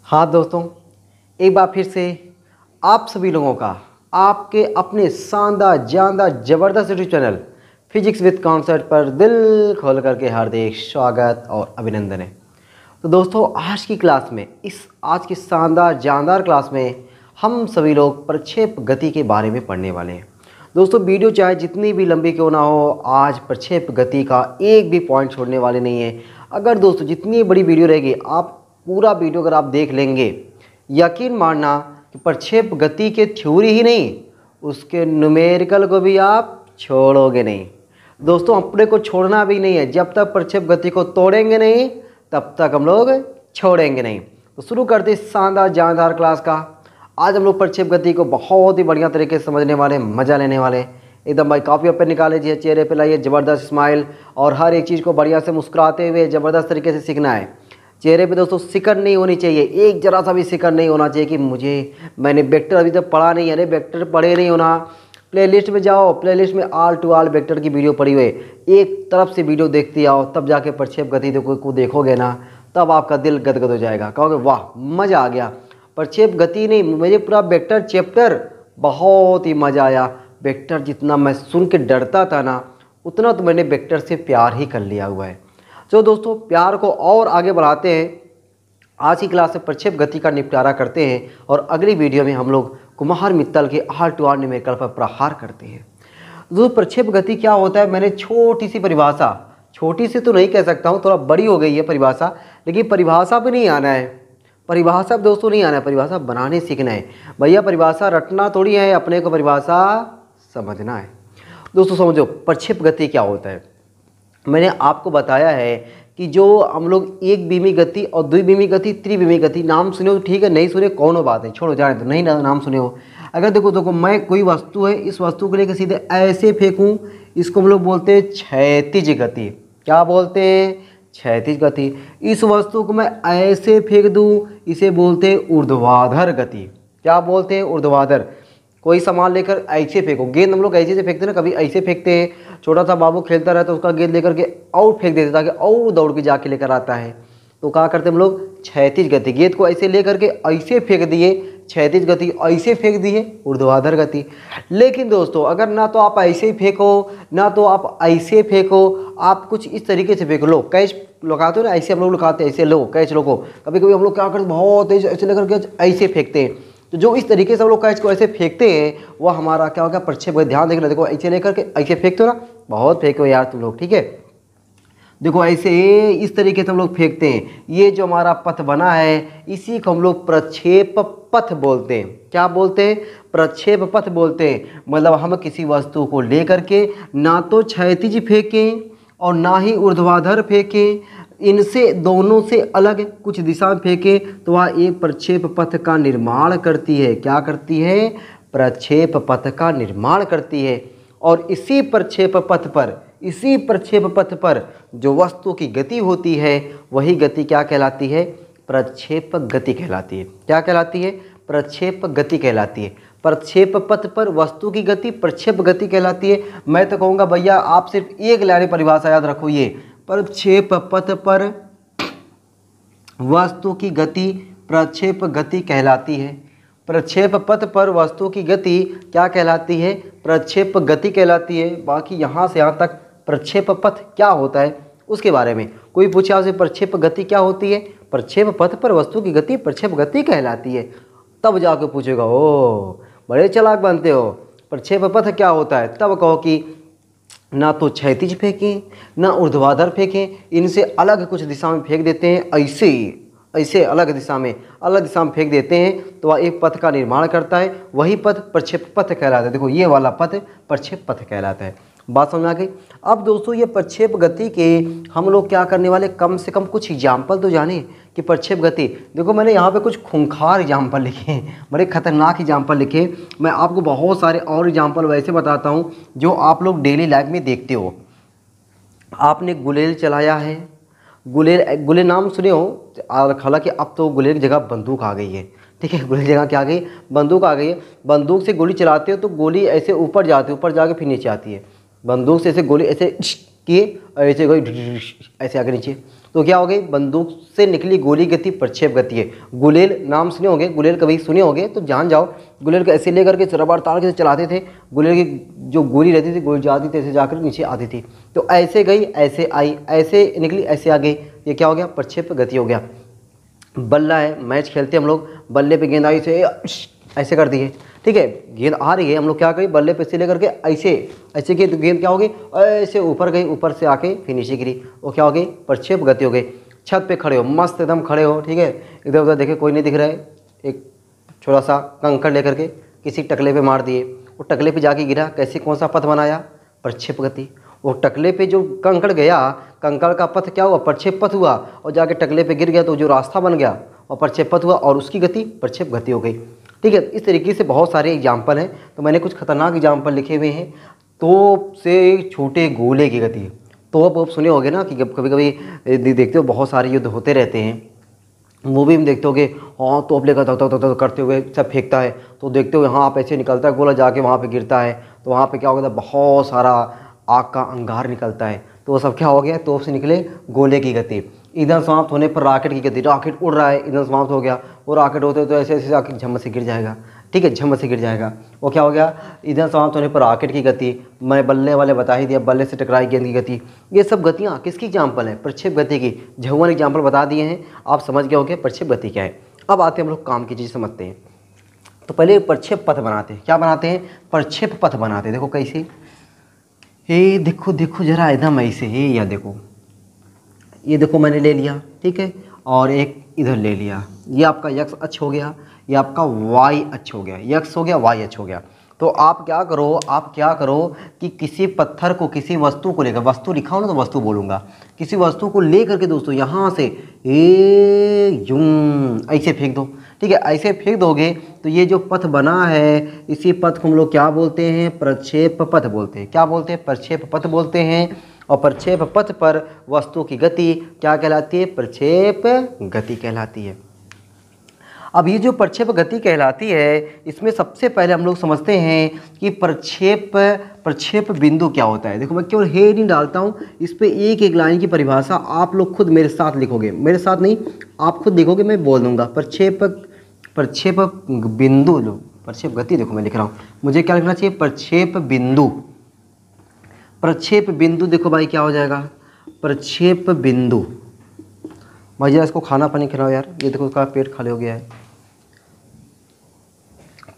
हाँ दोस्तों, एक बार फिर से आप सभी लोगों का आपके अपने शानदार जानदार ज़बरदस्त YouTube channel physics with concept पर दिल खोल करके हार्दिक स्वागत और अभिनंदन है। तो दोस्तों, आज की क्लास में आज की शानदार जानदार क्लास में हम सभी लोग प्रक्षेप गति के बारे में पढ़ने वाले हैं। दोस्तों, वीडियो चाहे जितनी भी लंबी क्यों ना हो, आज प्रक्षेप गति का एक भी पॉइंट छोड़ने वाले नहीं है। अगर दोस्तों जितनी बड़ी वीडियो रहेगी, आप पूरा वीडियो अगर आप देख लेंगे, यकीन मानना कि प्रक्षेप गति के थ्योरी ही नहीं, उसके न्यूमेरिकल को भी आप छोड़ोगे नहीं। दोस्तों, अपने को छोड़ना भी नहीं है। जब तक प्रक्षेप गति को तोड़ेंगे नहीं, तब तक हम लोग छोड़ेंगे नहीं। तो शुरू करते इस शानदार जानदार क्लास का। आज हम लोग प्रक्षेप गति को बहुत ही बढ़िया तरीके से समझने वाले, मज़ा लेने वाले। एकदम भाई कॉपी पे निकाल लीजिए, चेहरे पे लाइए ज़बरदस्त स्माइल और हर एक चीज़ को बढ़िया से मुस्कुराते हुए ज़बरदस्त तरीके से सीखना है। चेहरे पे दोस्तों सिकन नहीं होनी चाहिए, एक जरा सा भी सिकन नहीं होना चाहिए कि मैंने वेक्टर अभी तक पढ़ा नहीं है। अरे वेक्टर पढ़े नहीं होना, प्लेलिस्ट में जाओ, प्लेलिस्ट में ऑल टू ऑल वेक्टर की वीडियो पड़ी हुई है, एक तरफ से वीडियो देखती आओ, तब जाके प्रक्षेप गति को देखोगे ना, तब आपका दिल गदगद हो जाएगा। कहोगे वाह मज़ा आ गया। प्रक्षेप गति नहीं, मुझे पूरा वेक्टर चैप्टर बहुत ही मज़ा आया। वेक्टर जितना मैं सुन के डरता था ना, उतना तो मैंने वेक्टर से प्यार ही कर लिया हुआ है। तो दोस्तों, प्यार को और आगे बढ़ाते हैं। आज की क्लास में प्रक्षेप गति का निपटारा करते हैं और अगली वीडियो में हम लोग कुमार मित्तल के ऑल टू ऑल न्यूमेरिकल पर प्रहार करते हैं। दोस्तों, प्रक्षेप गति क्या होता है, मैंने छोटी सी परिभाषा, छोटी सी तो नहीं कह सकता हूँ, थोड़ा बड़ी हो गई है परिभाषा, लेकिन परिभाषा भी नहीं आना है। परिभाषा दोस्तों नहीं आना है, परिभाषा बनाने सीखना है। भैया परिभाषा रटना थोड़ी है, अपने को परिभाषा समझना है। दोस्तों समझो, प्रक्षेप गति क्या होता है। मैंने आपको बताया है कि जो हम लोग एक बीमी गति और द्विबीमी गति, त्रिबीमी गति, नाम सुने हो ठीक है, नहीं सुने कौन बात है, छोड़ो जाने तो, नहीं नाम सुने हो। अगर देखो मैं कोई वस्तु है, इस वस्तु को लेकर सीधे ऐसे फेंकूं, इसको हम लोग बोलते हैं क्षैतिज गति। क्या बोलते हैं? क्षैतिज गति। इस वस्तु को मैं ऐसे फेंक दूं, इसे बोलते हैं ऊर्ध्वाधर गति। क्या बोलते हैं? ऊर्ध्वाधर। कोई सामान लेकर ऐसे फेंको, गेंद हम लोग ऐसे से फेंकते हैं ना, कभी ऐसे फेंकते हैं। छोटा सा बाबू खेलता रहता है, उसका गेंद लेकर के आउट फेंक देते ताकि और दौड़ के जाके लेकर आता है। तो क्या करते हैं हम लोग? क्षैतिज गति। गेंद को ऐसे लेकर के ऐसे फेंक दिए, क्षैतिज गति। ऐसे फेंक दिए, ऊर्ध्वाधर गति। लेकिन दोस्तों, अगर ना तो आप ऐसे ही फेंको, ना तो आप ऐसे फेंको, आप कुछ इस तरीके से फेंको। लो कैच लगाते हो ना, ऐसे हम लोग लगाते हैं, ऐसे लो कैच लोगो। कभी कभी हम लोग क्या करते हैं, बहुत ऐसे लेकर के ऐसे फेंकते हैं। तो जो इस तरीके से हम लोग कैच को ऐसे फेंकते हैं, वह हमारा क्या होगा? प्रक्षेप गति। ध्यान देखना, देखो ऐसे लेकर के ऐसे फेंकते हो ना, बहुत फेंको यार तुम लोग, ठीक है। देखो ऐसे इस तरीके से हम लोग फेंकते हैं। ये जो हमारा पथ बना है, इसी को हम लोग प्रक्षेप पथ बोलते हैं। क्या बोलते हैं? प्रक्षेप पथ बोलते हैं। मतलब हम किसी वस्तु को लेकर के ना तो क्षैतिज फेंकें और ना ही ऊर्ध्वाधर फेंकें, इनसे दोनों से अलग कुछ दिशा में फेंके तो वह एक प्रक्षेप पथ का निर्माण करती है। क्या करती है? प्रक्षेप पथ का निर्माण करती है। और इसी प्रक्षेप पथ पर जो वस्तु की गति होती है, वही गति क्या कहलाती है? प्रक्षेप गति कहलाती है। क्या कहलाती है? प्रक्षेप गति कहलाती है। प्रक्षेप पथ पर वस्तु की गति प्रक्षेप गति कहलाती है। मैं तो कहूँगा भैया आप सिर्फ एक लाइन परिभाषा याद रखो, ये प्रक्षेप पथ पर वस्तु की गति प्रक्षेप गति कहलाती है। प्रक्षेप पथ पर वस्तु की गति क्या कहलाती है? प्रक्षेप गति कहलाती है। बाकी यहाँ से यहाँ तक प्रक्षेप पथ क्या होता है उसके बारे में कोई पूछे आपसे, प्रक्षेप गति क्या होती है? प्रक्षेप पथ पर वस्तु की गति प्रक्षेप गति कहलाती है। तब जाके पूछेगा, ओ बड़े चालाक बनते हो, प्रक्षेप पथ क्या होता है? तब कहो कि ना तो क्षैतिज फेंकें ना ऊर्ध्वाधर फेंकें, इनसे अलग कुछ दिशा में फेंक देते हैं। ऐसे अलग दिशा में फेंक देते हैं तो वह एक पथ का निर्माण करता है। वही पथ प्रक्षेप पथ कहलाता है। देखो ये वाला पथ प्रक्षेप पथ कहलाता है। बात समझ आ गई? अब दोस्तों, ये प्रक्षेप गति के हम लोग क्या करने वाले, कम से कम कुछ एग्जाम्पल तो जाने कि प्रक्षेप गति। देखो मैंने यहाँ पे कुछ खूंखार एग्जाम्पल लिखे हैं, बड़े खतरनाक एग्जाम्पल लिखे। मैं आपको बहुत सारे और एग्जाम्पल वैसे बताता हूँ जो आप लोग डेली लाइफ में देखते हो। आपने गुलेल चलाया है, गुलेल नाम सुने हो, हालांकि अब तो गुलेल की जगह बंदूक आ गई है, ठीक है। गुलेल की जगह क्या आ गई? बंदूक आ गई है। बंदूक से गोली चलाते हो तो गोली ऐसे ऊपर जाती है, ऊपर जाके फिर नीचे आती है। बंदूक से ऐसे गोली ऐसे किए और ऐसे गोली ऐसे आगे नीचे, तो क्या हो गई, बंदूक से निकली गोली गति प्रक्षेप गति है। गुलेल नाम सुने होंगे, गुलेल कभी सुने होंगे तो जान जाओ। गुलेल को ऐसे लेकर के रबड़ तार के चलाते थे, गुलेल की जो गोली रहती थी, गोली जाती थी ऐसे जाकर नीचे आती थी, तो ऐसे गई ऐसे आई, ऐसे निकली ऐसे आ गई, ये क्या हो गया, प्रक्षेप गति हो गया। बल्ला है, मैच खेलते हम लोग, बल्ले पे गेंद आई से ऐसे कर दिए, ठीक है, गेंद आ रही है, हम लोग क्या करें, बल्ले पे से लेकर के ऐसे ऐसे किए तो गेंद क्या हो गई, ऐसे ऊपर गई, ऊपर से आके फिर नीचे गिरी, वो क्या हो गई, प्रक्षेप गति हो गई। छत पे खड़े हो, मस्त एकदम खड़े हो, ठीक है, इधर उधर देखे कोई नहीं दिख रहा है, एक छोटा सा कंकड़ लेकर के किसी टकले पे मार दिए, वो टकले पे जाके गिरा, कैसे कौन सा पथ बनाया, प्रक्षेप गति। वो टकले पे जो कंकड़ गया, कंकड़ का पथ क्या हुआ, प्रक्षेप पथ हुआ, और जाके टकले पे गिर गया तो जो रास्ता बन गया और प्रक्षेप पथ हुआ, और उसकी गति प्रक्षेप गति हो गई, ठीक है। इस तरीके से बहुत सारे एग्जाम्पल हैं, तो मैंने कुछ खतरनाक एग्जाम्पल लिखे हुए हैं। तोप से छोटे गोले की गति, तोप आप सुने होंगे ना कि कभी कभी देखते हो बहुत सारे युद्ध होते रहते हैं, मूवी में देखते होगे, हाँ तोप लेकर तक करते हुए सब फेंकता है, तो देखते हो यहाँ पे ऐसे निकलता है गोला, जाके वहाँ पे गिरता है, तो वहाँ पे क्या होता है, बहुत सारा आग का अंगार निकलता है, तो वो सब क्या हो गया, तोप से निकले गोले की गति। ईंधन समाप्त होने पर रॉकेट की गति, रॉकेट उड़ रहा है, ईंधन समाप्त हो गया, वो रॉकेट होते तो ऐसे ऐसे आके झम्मत से गिर जाएगा, ठीक है, झम्मत से गिर जाएगा, वो क्या हो गया, ईंधन समाप्त होने पर रॉकेट की गति। मैं बल्ले वाले बता ही दिया, बल्ले से टकराई गेंद की गति। ये सब गतियाँ किसकी एग्जाम्पल है, प्रक्षेप गति की। झुवन एग्जाम्पल बता दिए हैं, आप समझ गए होंगे प्रक्षेप गति क्या है। अब आते हैं हम लोग काम की चीज़ समझते हैं। तो पहले प्रक्षेप पथ बनाते हैं, क्या बनाते हैं, प्रक्षेप पथ बनाते हैं। देखो कैसे, ये देखो देखो जरा एकदम ऐसे, या देखो, ये देखो मैंने ले लिया, ठीक है, और एक इधर ले लिया, ये आपका यक्स अक्ष हो गया, ये आपका वाई अक्ष हो गया, यक्स हो गया वाई अक्ष हो गया। तो आप क्या करो कि किसी पत्थर को, किसी वस्तु को लेकर, वस्तु लिखा हो ना तो वस्तु बोलूँगा, किसी वस्तु को लेकर के दोस्तों यहाँ से यूं ऐसे फेंक दो, ठीक है, ऐसे फेंक दोगे तो ये जो पथ बना है, इसी पथ को हम लोग क्या बोलते हैं, प्रक्षेप पथ बोलते हैं। क्या बोलते हैं, प्रक्षेप पथ बोलते हैं। और प्रक्षेप पथ पर वस्तु की गति क्या कहलाती है, प्रक्षेप गति कहलाती है। अब ये जो प्रक्षेप गति कहलाती है, इसमें सबसे पहले हम लोग समझते हैं कि प्रक्षेप बिंदु क्या होता है। देखो मैं केवल हे नहीं डालता हूँ, इस पर एक एक लाइन की परिभाषा आप लोग खुद मेरे साथ लिखोगे, मेरे साथ नहीं, आप खुद लिखोगे, मैं बोल दूंगा। प्रक्षेप बिंदु, लो प्रक्षेप गति, देखो मैं लिख रहा हूँ, मुझे क्या लिखना चाहिए, प्रक्षेप बिंदु। प्रक्षेप बिंदु देखो भाई क्या हो जाएगा, प्रक्षेप बिंदु। भाई जरा इसको खाना पानी खिलाओ यार, ये देखो उसका पेट खाली हो गया है।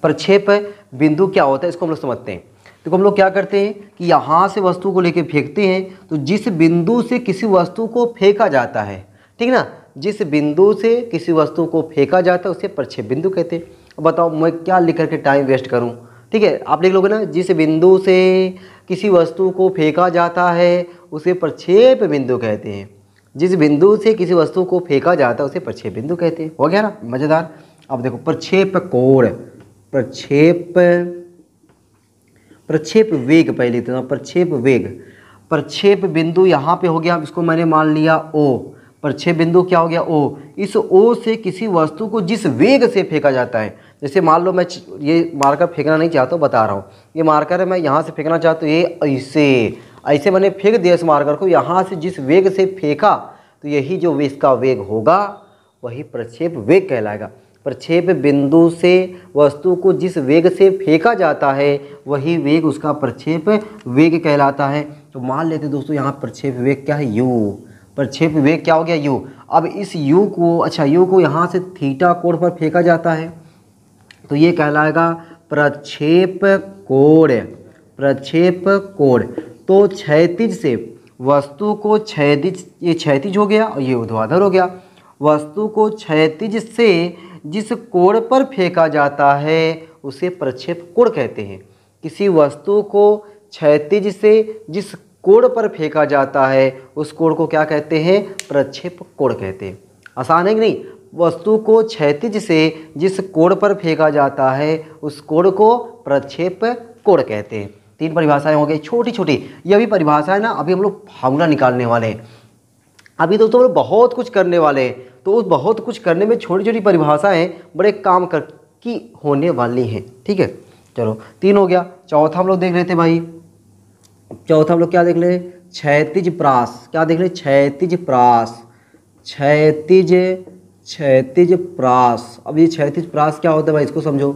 प्रक्षेप बिंदु क्या होता है, इसको हम लोग समझते हैं। देखो हम लोग क्या करते हैं कि यहाँ से वस्तु को लेके फेंकते हैं, तो जिस बिंदु से किसी वस्तु को फेंका जाता है, ठीक है ना, जिस बिंदु से किसी वस्तु को फेंका जाता है उसे प्रक्षेप बिंदु कहते हैं। अब बताओ मैं क्या लिख करके टाइम वेस्ट करूँ, ठीक है, आप लिख लोगे ना, जिस बिंदु से किसी वस्तु को फेंका जाता है उसे प्रक्षेप बिंदु कहते हैं। जिस बिंदु से किसी वस्तु को फेंका जाता है उसे प्रक्षेप बिंदु कहते हैं। हो गया ना मज़ेदार। अब देखो प्रक्षेप कोण, प्रक्षेप वेग, पहले तो प्रक्षेप वेग, प्रक्षेप बिंदु यहाँ पे हो गया, इसको मैंने मान लिया O। प्रक्षेप बिंदु क्या हो गया, O। इस O से किसी वस्तु को जिस वेग से फेंका जाता है, जैसे मान लो मैं ये मार्कर फेंकना नहीं चाहता हूँ, बता रहा हूँ, ये मार्कर है, मैं यहाँ से फेंकना चाहता हूँ, ये ऐसे मैंने फेंक दिया इस मार्कर को, यहाँ से जिस वेग से फेंका तो यही जो इसका वेग होगा वही प्रक्षेप वेग कहलाएगा। प्रक्षेप बिंदु से वस्तु को जिस वेग से फेंका जाता है वही वेग उसका प्रक्षेप वेग कहलाता है। तो मान लेते दोस्तों यहाँ प्रक्षेप वेग क्या है, u। प्रक्षेप वेग क्या हो गया, u। अब इस u को, अच्छा u को यहाँ से थीटा कोण पर फेंका जाता है तो ये कहलाएगा प्रक्षेप कोण, प्रक्षेप कोण। तो क्षैतिज से वस्तु को क्षैतिज, ये क्षैतिज हो गया और ये ऊर्ध्वाधर हो गया। वस्तु को क्षैतिज से जिस कोण पर फेंका जाता है उसे प्रक्षेप कोण कहते हैं। किसी वस्तु को क्षैतिज से जिस कोण पर फेंका जाता है उस कोण को क्या कहते हैं, प्रक्षेप कोण कहते हैं। आसान है कि नहीं, वस्तु को क्षैतिज से जिस कोण पर फेंका जाता है उस कोण को प्रक्षेप कोण कहते हैं। तीन परिभाषाएं हो गई छोटी छोटी, ये अभी परिभाषा है ना, अभी हम लोग फार्मूला निकालने वाले हैं। अभी दोस्तों हम लोग बहुत कुछ करने वाले हैं, तो उस बहुत कुछ करने में छोटी छोटी परिभाषाएं बड़े काम कर की होने वाली हैं, ठीक है। चलो 3 हो गया। चौथा हम लोग देख लेते भाई, चौथा हम लोग क्या देख ले, क्षैतिज प्रास। क्या देख ले, क्षैतिज प्रास। क्षैतिज क्षैतिज प्रास। अब ये क्षैतिज प्रास क्या होता है भाई, इसको समझो।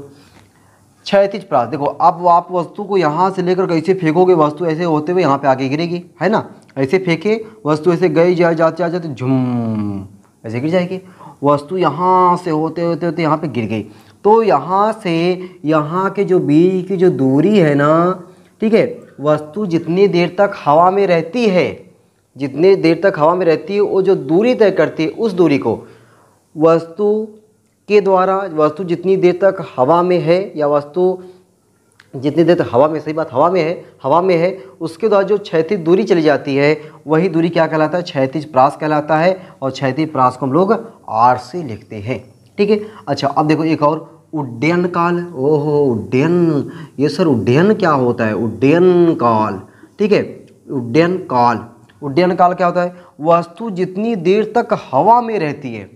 क्षैतिज प्रास देखो, अब आप वस्तु को यहाँ से लेकर कैसे फेंकोगे, वस्तु ऐसे होते हुए यहाँ पे आके गिरेगी, है ना। ऐसे फेंके, वस्तु ऐसे गई जाए जाते जाते झुम ऐसे गिर जाएगी। वस्तु यहाँ से होते होते होते यहाँ पे गिर गई, तो यहाँ से यहाँ के जो बीच की जो दूरी है ना, ठीक है, वस्तु जितनी देर तक हवा में रहती है, जितनी देर तक हवा में रहती है, वो जो दूरी तय करती है, उस दूरी को वस्तु के द्वारा, वस्तु जितनी देर तक हवा में है, या वस्तु जितनी देर तक हवा में, सही बात, हवा में है, उसके द्वारा जो क्षैतिज दूरी चली जाती है, वही दूरी क्या कहलाता है, क्षैतिज प्रास कहलाता है। और क्षैतिज प्रास को हम लोग आर से लिखते हैं, ठीक है। अच्छा, अब देखो एक और, उड्डयन काल। ओहो, उड्डयन, ये सर उड्डयन क्या होता है, उड्डयन काल, ठीक है। उड्डयन काल, उड्डयन काल क्या होता है, वस्तु जितनी देर तक हवा में रहती है,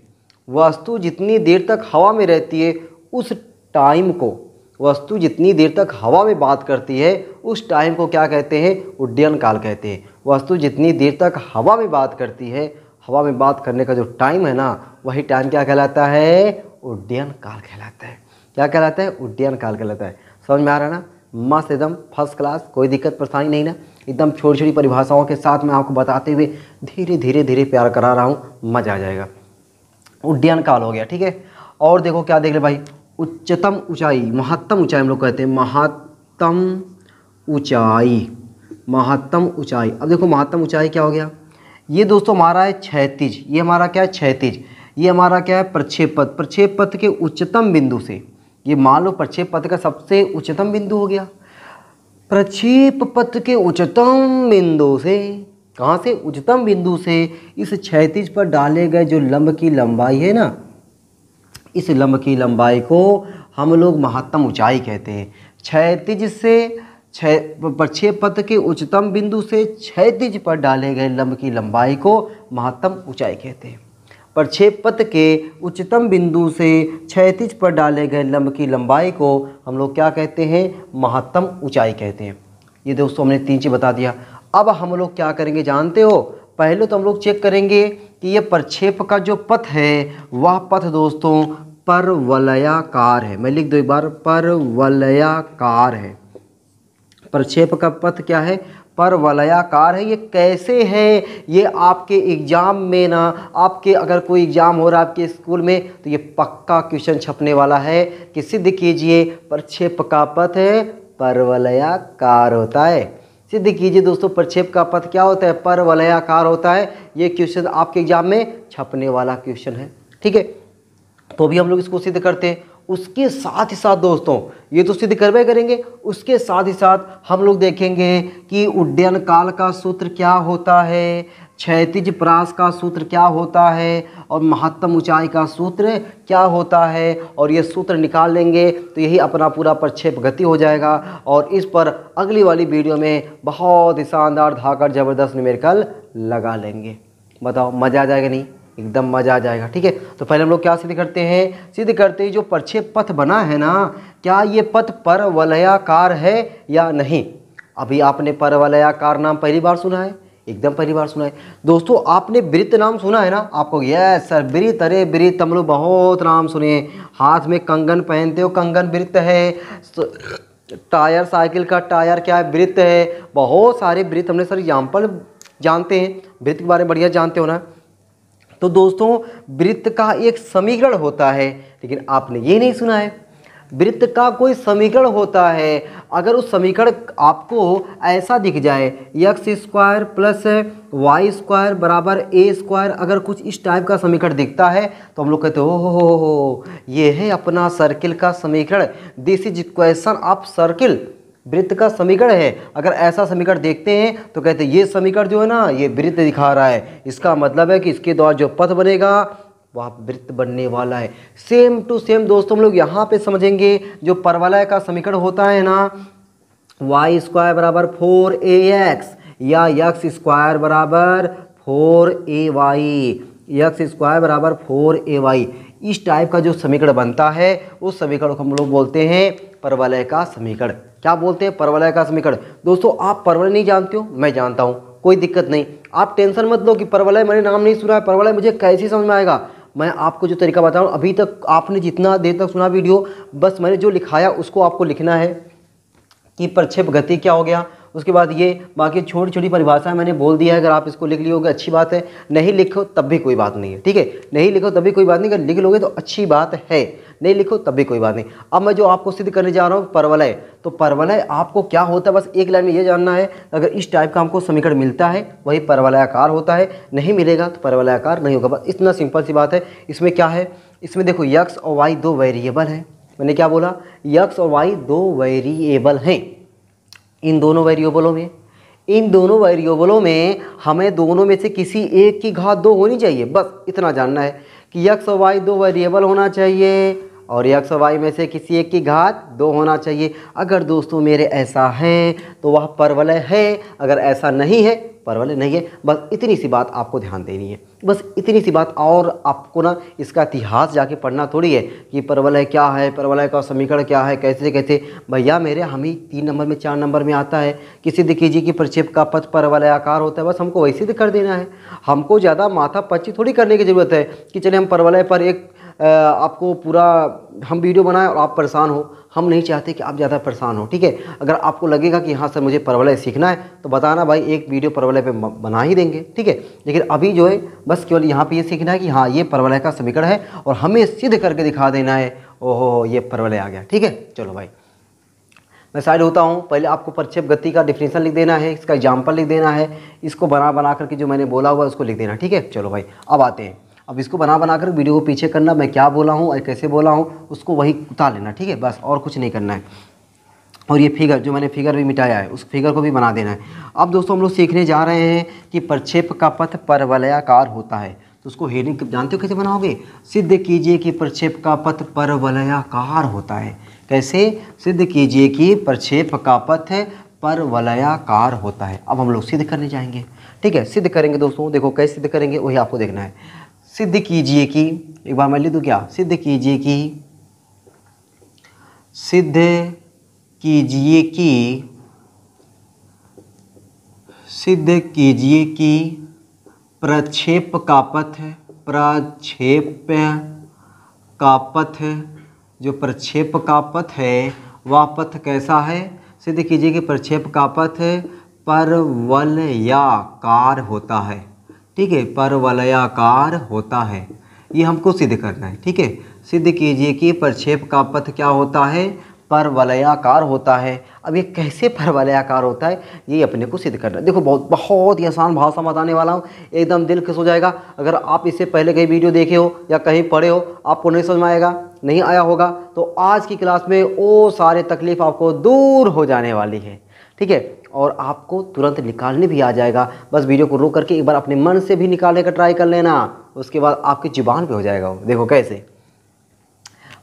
वस्तु जितनी देर तक हवा में रहती है, उस टाइम को, वस्तु जितनी देर तक हवा में बात करती है, उस टाइम को क्या कहते हैं, उड्डयन काल कहते हैं। वस्तु जितनी देर तक हवा में बात करती है, हवा में बात करने का जो टाइम है ना, वही टाइम क्या कहलाता है, उड्डयन काल कहलाता है। क्या कहलाता है, उड्डयन काल कहलाता है। समझ में आ रहा है ना, मस्त, एकदम फर्स्ट क्लास, कोई दिक्कत परेशानी नहीं ना। एकदम छोटी छोटी परिभाषाओं के साथ मैं आपको बताते हुए धीरे धीरे धीरे प्यार करा रहा हूँ, मज़ा आ जाएगा। उड्डयन काल हो गया, ठीक है। और देखो क्या देख ले भाई, उच्चतम ऊंचाई, महत्तम ऊंचाई हम लोग कहते हैं, महत्तम ऊंचाई, महत्तम ऊंचाई। अब देखो महत्तम ऊंचाई क्या हो गया, ये दोस्तों हमारा है क्षैतिज, ये हमारा क्या है, क्षैतिज। ये हमारा क्या है, प्रक्षेप पथ, प्रक्षेप पथ के उच्चतम बिंदु से, ये मान लो प्रक्षेप पथ का सबसे उच्चतम बिंदु हो गया। प्रक्षेप पथ के उच्चतम बिंदु से, कहाँ से, उच्चतम बिंदु से इस क्षैतिज पर डाले गए जो लंब की लंबाई है ना, इस लंब की लंबाई को हम लोग महत्तम ऊंचाई कहते हैं। क्षैतिज से, प्रक्षेप पथ के उच्चतम बिंदु से क्षैतिज पर डाले गए लंब की लंबाई को महत्तम ऊंचाई कहते हैं। प्रक्षेप पथ के उच्चतम बिंदु से क्षैतिज पर डाले गए लंब की लंबाई को हम लोग क्या कहते हैं, महत्तम ऊंचाई कहते हैं। ये दोस्तों हमने 3 चीज़ बता दिया। अब हम लोग क्या करेंगे जानते हो, पहले तो हम लोग चेक करेंगे कि ये प्रक्षेप का जो पथ है, वह पथ दोस्तों परवलयाकार है। मैं लिख दो एक बार, परवलयाकार है। प्रक्षेप का पथ क्या है, परवलयाकार है। ये कैसे है, ये आपके एग्जाम में ना, आपके अगर कोई एग्जाम हो रहा है आपके स्कूल में, तो ये पक्का क्वेश्चन छपने वाला है कि सिद्ध कीजिए प्रक्षेप का पथ है परवलयाकार होता है। सिद्ध कीजिए दोस्तों प्रक्षेप का पथ क्या होता है, परवलयाकार होता है। ये क्वेश्चन आपके एग्जाम में छपने वाला क्वेश्चन है, ठीक है। तो भी हम लोग इसको सिद्ध करते हैं। उसके साथ ही साथ दोस्तों, ये तो सिद्ध करवे करेंगे, उसके साथ ही साथ हम लोग देखेंगे कि उड्डयन काल का सूत्र क्या होता है, क्षैतिज प्रास का सूत्र क्या होता है, और महत्तम ऊंचाई का सूत्र क्या होता है। और ये सूत्र निकाल लेंगे तो यही अपना पूरा प्रक्षेप गति हो जाएगा। और इस पर अगली वाली वीडियो में बहुत ही शानदार धाकड़ ज़बरदस्त न्यूमेरिकल लगा लेंगे। बताओ मज़ा आ जाएगा नहीं, एकदम मज़ा आ जाएगा, ठीक है। तो पहले हम लोग क्या सिद्ध करते हैं, सिद्ध करते हैं जो प्रक्षेप पथ बना है ना, क्या ये पथ परवलयाकार है या नहीं। अभी आपने परवलयाकार नाम पहली बार सुना है, एकदम पहली बार सुना है। दोस्तों आपने वृत्त नाम सुना है ना, आपको यस सर वृत्त, अरे वृत्त हम लोग बहुत नाम सुने। हाथ में कंगन पहनते हो, कंगन वृत्त है। टायर, साइकिल का टायर क्या है, वृत्त है। बहुत सारे वृत्त हमने सर एग्जाम्पल जानते हैं, वृत्त के बारे में बढ़िया जानते हो ना। तो दोस्तों वृत्त का एक समीकरण होता है, लेकिन आपने ये नहीं सुना है, वृत्त का कोई समीकरण होता है। अगर उस समीकरण आपको ऐसा दिख जाए, x square plus y square बराबर ए स्क्वायर, अगर कुछ इस टाइप का समीकरण दिखता है तो हम लोग कहते हो हो ये है अपना सर्किल का समीकरण, this is equation of circle, वृत्त का समीकरण है। अगर ऐसा समीकरण देखते हैं तो कहते हैं ये समीकरण जो है ना, ये वृत्त दिखा रहा है, इसका मतलब है कि इसके द्वारा जो पथ बनेगा वह वृत्त बनने वाला है। सेम टू सेम दोस्तों हम लोग यहाँ पे समझेंगे, जो परवलय का समीकरण होता है ना, वाई स्क्वायर बराबर 4ax या एक्स स्क्वायर बराबर 4ay, एक्स स्क्वायर बराबर 4ay, इस टाइप का जो समीकरण बनता है उस समीकरण को हम लोग बोलते हैं परवलय का समीकरण। क्या बोलते हैं, परवलय का समीकरण। दोस्तों आप परवलय नहीं जानते हो, मैं जानता हूँ, कोई दिक्कत नहीं। आप टेंशन मत लो कि परवलय मैंने नाम नहीं सुना है, परवलय मुझे कैसे समझ में आएगा। मैं आपको जो तरीका बता रहा हूँ, अभी तक आपने जितना देर तक सुना वीडियो, बस मैंने जो लिखाया उसको आपको लिखना है कि प्रक्षेप गति क्या हो गया। उसके बाद ये बाकी छोटी छोटी परिभाषाएं मैंने बोल दिया है, अगर आप इसको लिख लियोगे अच्छी बात है, नहीं लिखो तब भी कोई बात नहीं है, ठीक है। नहीं लिखो तब भी कोई बात नहीं, अगर लिख लोगे तो अच्छी बात है, नहीं लिखो तब भी कोई बात नहीं। अब मैं जो आपको सिद्ध करने जा रहा हूँ परवलय, तो परवलय आपको क्या होता है, बस एक लाइन में ये जानना है। अगर इस टाइप का हमको समीकरण मिलता है वही परवलयाकार होता है, नहीं मिलेगा तो परवलयाकार नहीं होगा, बस इतना सिंपल सी बात है। इसमें क्या है, इसमें देखो x और y दो वेरिएबल हैं। मैंने क्या बोला, x और y दो वेरिएबल हैं। इन दोनों वेरिएबलों में हमें दोनों में से किसी एक की घात 2 होनी चाहिए, बस इतना जानना है कि x और y दो वेरिएबल होना चाहिए और x और y में से किसी एक की घात 2 होना चाहिए। अगर दोस्तों मेरे ऐसा है तो वह परवलय है, अगर ऐसा नहीं है परवलय नहीं है। बस इतनी सी बात आपको ध्यान देनी है, बस इतनी सी बात। और आपको ना इसका इतिहास जाके पढ़ना थोड़ी है कि परवलय क्या है, परवलय का समीकरण क्या है, कैसे कैसे। भैया मेरे हम ही 3 नंबर में 4 नंबर में आता है कि सिद्ध कीजिए कि प्रक्षेप का पथ परवलयाकार होता है, बस हमको वैसे सिद्ध कर देना है। हमको ज़्यादा माथा पच्ची थोड़ी करने की ज़रूरत है कि चले हम परवलय पर एक आपको पूरा हम वीडियो बनाएं और आप परेशान हो। हम नहीं चाहते कि आप ज़्यादा परेशान हो, ठीक है। अगर आपको लगेगा कि हाँ सर मुझे परवलय सीखना है तो बताना भाई, एक वीडियो परवलय पे बना ही देंगे, ठीक है। लेकिन अभी जो है बस केवल यहाँ पे ये सीखना है कि हाँ ये परवलय का समीकरण है और हमें सिद्ध करके दिखा देना है। ओहो ये परवलय आ गया, ठीक है। चलो भाई मैं साइड होता हूँ। पहले आपको प्रक्षेप गति का डिफिनेशन लिख देना है, इसका एग्जाम्पल लिख देना है, इसको बना करके जो मैंने बोला हुआ उसको लिख देना, ठीक है। चलो भाई अब आते हैं, अब इसको बना कर वीडियो को पीछे करना, मैं क्या बोला हूँ और कैसे बोला हूँ उसको वही उतार लेना, ठीक है, बस और कुछ नहीं करना है। और ये फिगर जो मैंने फिगर भी मिटाया है उस फिगर को भी बना देना है। अब दोस्तों हम लोग सीखने जा रहे हैं कि प्रक्षेप का पथ परवलयाकार होता है, तो उसको हेडिंग जानते हो कैसे बनाओगे, सिद्ध कीजिए कि प्रक्षेप का पथ परवलयाकार होता है। कैसे, सिद्ध कीजिए कि प्रक्षेप का पथ परवलयाकार होता है। अब हम लोग सिद्ध करने जाएंगे, ठीक है। सिद्ध करेंगे दोस्तों, देखो कैसे सिद्ध करेंगे वही आपको देखना है। सिद्ध कीजिए कि, एक बार मैं लिख दूँ क्या, सिद्ध कीजिए कि प्रक्षेप का पथ है वह पथ कैसा है। सिद्ध कीजिए कि प्रक्षेप का पथ परवलयाकार होता है, ठीक है, परवलयाकार होता है। ये हमको सिद्ध करना है, ठीक है। सिद्ध कीजिए कि प्रक्षेप का पथ क्या होता है, परवलयाकार होता है। अब ये कैसे परवलयाकार होता है ये अपने को सिद्ध करना है। देखो बहुत ही आसान भाषा में बताने वाला हूँ, एकदम दिल खुश हो जाएगा। अगर आप इससे पहले कहीं वीडियो देखे हो या कहीं पढ़े हो, आपको नहीं समझ में आएगा, नहीं आया होगा, तो आज की क्लास में वो सारे तकलीफ आपको दूर हो जाने वाली है, ठीक है। और आपको तुरंत निकालने भी आ जाएगा। बस वीडियो को रोक करके एक बार अपने मन से भी निकालने का ट्राई कर लेना, उसके बाद आपकी जुबान पे हो जाएगा वो। देखो कैसे,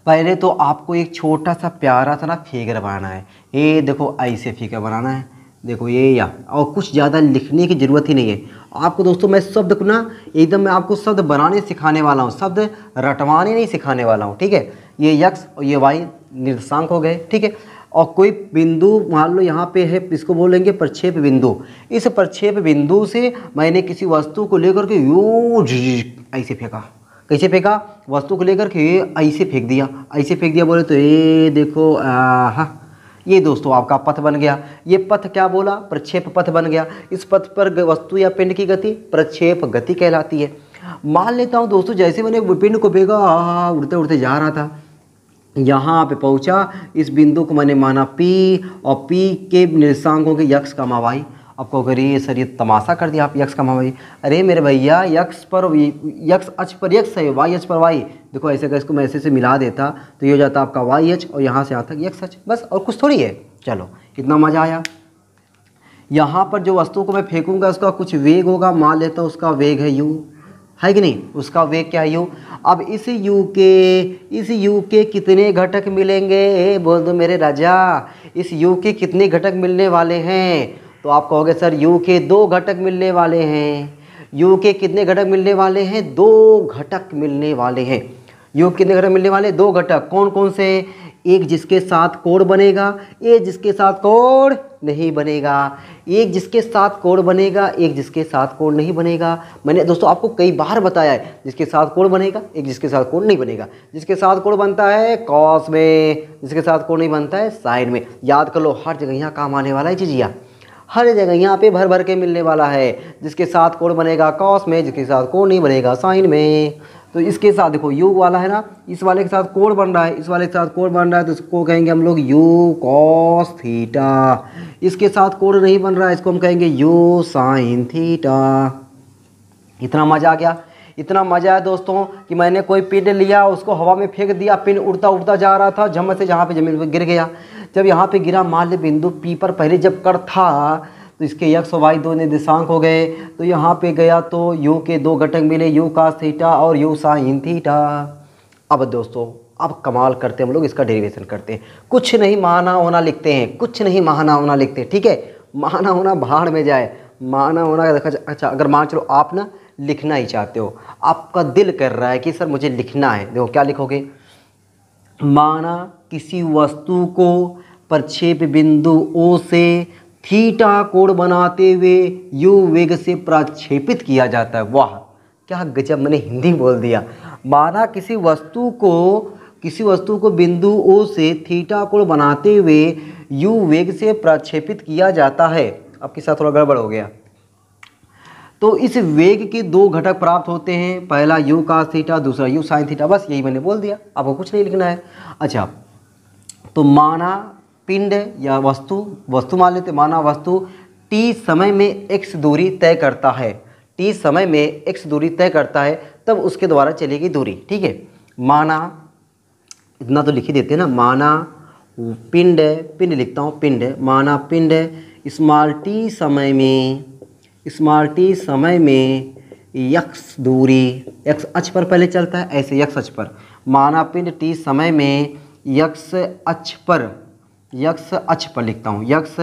पहले तो आपको एक छोटा सा प्यारा सा ना फिगर बनाना है। ये देखो ऐसे फिगर बनाना है, देखो ये, या और कुछ ज़्यादा लिखने की ज़रूरत ही नहीं है आपको दोस्तों। मैं शब्द को ना एकदम मैं आपको शब्द बनाने सिखाने वाला हूँ, शब्द रटवाने नहीं सिखाने वाला हूँ, ठीक है। ये यक्स और ये वाई निर्देशांक हो गए, ठीक है। और कोई बिंदु मान लो यहाँ पे है, इसको बोलेंगे प्रक्षेप बिंदु। इस प्रक्षेप बिंदु से मैंने किसी वस्तु को लेकर के यूं ऐसे फेंका। कैसे फेंका, वस्तु को लेकर के ऐसे फेंक दिया, ऐसे फेंक दिया बोले तो ये देखो हाँ, ये दोस्तों आपका पथ बन गया। ये पथ क्या बोला, प्रक्षेप पथ बन गया। इस पथ पर वस्तु या पिंड की गति प्रक्षेप गति कहलाती है। मान लेता हूँ दोस्तों, जैसे मैंने पिंड को फेंका, उड़ते उड़ते जा रहा था, यहाँ पे पहुँचा, इस बिंदु को मैंने माना P और P के निर्देशांकों के यक्स का मावाई। अब कहो अरे सर ये तमाशा कर दिया आप, यक्स का मावाई। अरे मेरे भैया यक्स अक्ष पर यक्स है, वाई अक्ष पर वाई। देखो ऐसे का इसको मैं ऐसे से मिला देता तो ये हो जाता आपका वाई अक्ष और यहाँ से आता यक्स अक्ष, बस और कुछ थोड़ी है। चलो कितना मज़ा आया। यहाँ पर जो वस्तु को मैं फेंकूँगा उसका कुछ वेग होगा, मान लेता हूँ उसका वेग है u, है कि नहीं, उसका वेग क्या है u। अब इस u के कितने घटक मिलेंगे, बोल दो मेरे राजा, इस u के कितने घटक मिलने वाले हैं। तो आप कहोगे सर u के 2 घटक मिलने वाले हैं। u के कितने घटक मिलने वाले हैं, 2 घटक मिलने वाले हैं। u के कितने घटक मिलने वाले, 2 घटक। कौन कौन से, एक जिसके साथ कोण बनेगा, एक जिसके साथ कोण नहीं बनेगा, एक जिसके साथ कोण बनेगा, एक जिसके साथ कोण नहीं बनेगा। मैंने दोस्तों आपको कई बार बताया है, जिसके साथ कोण बनेगा, एक जिसके साथ कोण नहीं बनेगा। जिसके साथ कोण बनता है कॉस में, जिसके साथ कोण नहीं बनता है साइन में। याद कर लो, हर जगह यहाँ काम आने वाला है चीज़िया, हर जगह यहाँ पे भर भर के मिलने वाला है। जिसके साथ कोण बनेगा कॉस में, जिसके साथ कोण नहीं बनेगा साइन में। तो इसके साथ देखो यू वाला है ना, इस वाले के साथ कोण बन रहा है, इस वाले के साथ कोण बन रहा है, तो इसको कहेंगे हम लोग यू कॉस थीटा। इसके साथ कोण नहीं बन रहा है, इसको हम कहेंगे यू साइन थीटा। इतना मजा आ गया, इतना मजा है दोस्तों कि मैंने कोई पिंड लिया, उसको हवा में फेंक दिया, पिंड उड़ता उड़ता जा रहा था, झम्मत से जहाँ पे जमीन पर गिर गया। जब यहाँ पे गिरा, मान ले बिंदु पी पर पहले जब कर था तो इसके यक्स और वाई दो निर्देशांक हो गए, तो यहाँ पे गया तो यू के दो घटक मिले, यू कास थीटा और यू साइन थीटा। अब दोस्तों अब कमाल करते हैं हम लोग, इसका डेरिवेशन करते हैं। कुछ नहीं माना होना लिखते हैं, कुछ नहीं माना होना लिखते हैं, ठीक है। माना होना भाड़ में जाए, माना होना देखा। अच्छा अगर मान चलो आप ना लिखना ही चाहते हो, आपका दिल कर रहा है कि सर मुझे लिखना है, देखो क्या लिखोगे। माना किसी वस्तु को प्रक्षेप बिंदु ओ से थीटा कोण बनाते हुए यू वेग से प्रक्षेपित किया जाता है। वाह क्या गजब, मैंने हिंदी बोल दिया। माना किसी वस्तु को बिंदु ओ से थीटा कोण बनाते हुए यू वेग से प्रक्षेपित किया जाता है। आपके साथ थोड़ा गड़बड़ हो गया। तो इस वेग के दो घटक प्राप्त होते हैं, पहला यू कास थीटा, दूसरा यू साइन थीटा। बस यही मैंने बोल दिया, आपको कुछ नहीं लिखना है। अच्छा तो माना पिंड या वस्तु मान लेते, माना वस्तु टी समय में x दूरी तय करता है, टी समय में x दूरी तय करता है, तब उसके द्वारा चलेगी दूरी, ठीक है। माना इतना तो लिख ही देते हैं ना, माना पिंड लिखता हूँ, पिंड माना पिंड स्मॉल टी समय में x दूरी, x अक्ष पर पहले चलता है, ऐसे x अक्ष पर। माना पिंड टी समय में x अक्ष पर लिखता हूँ, x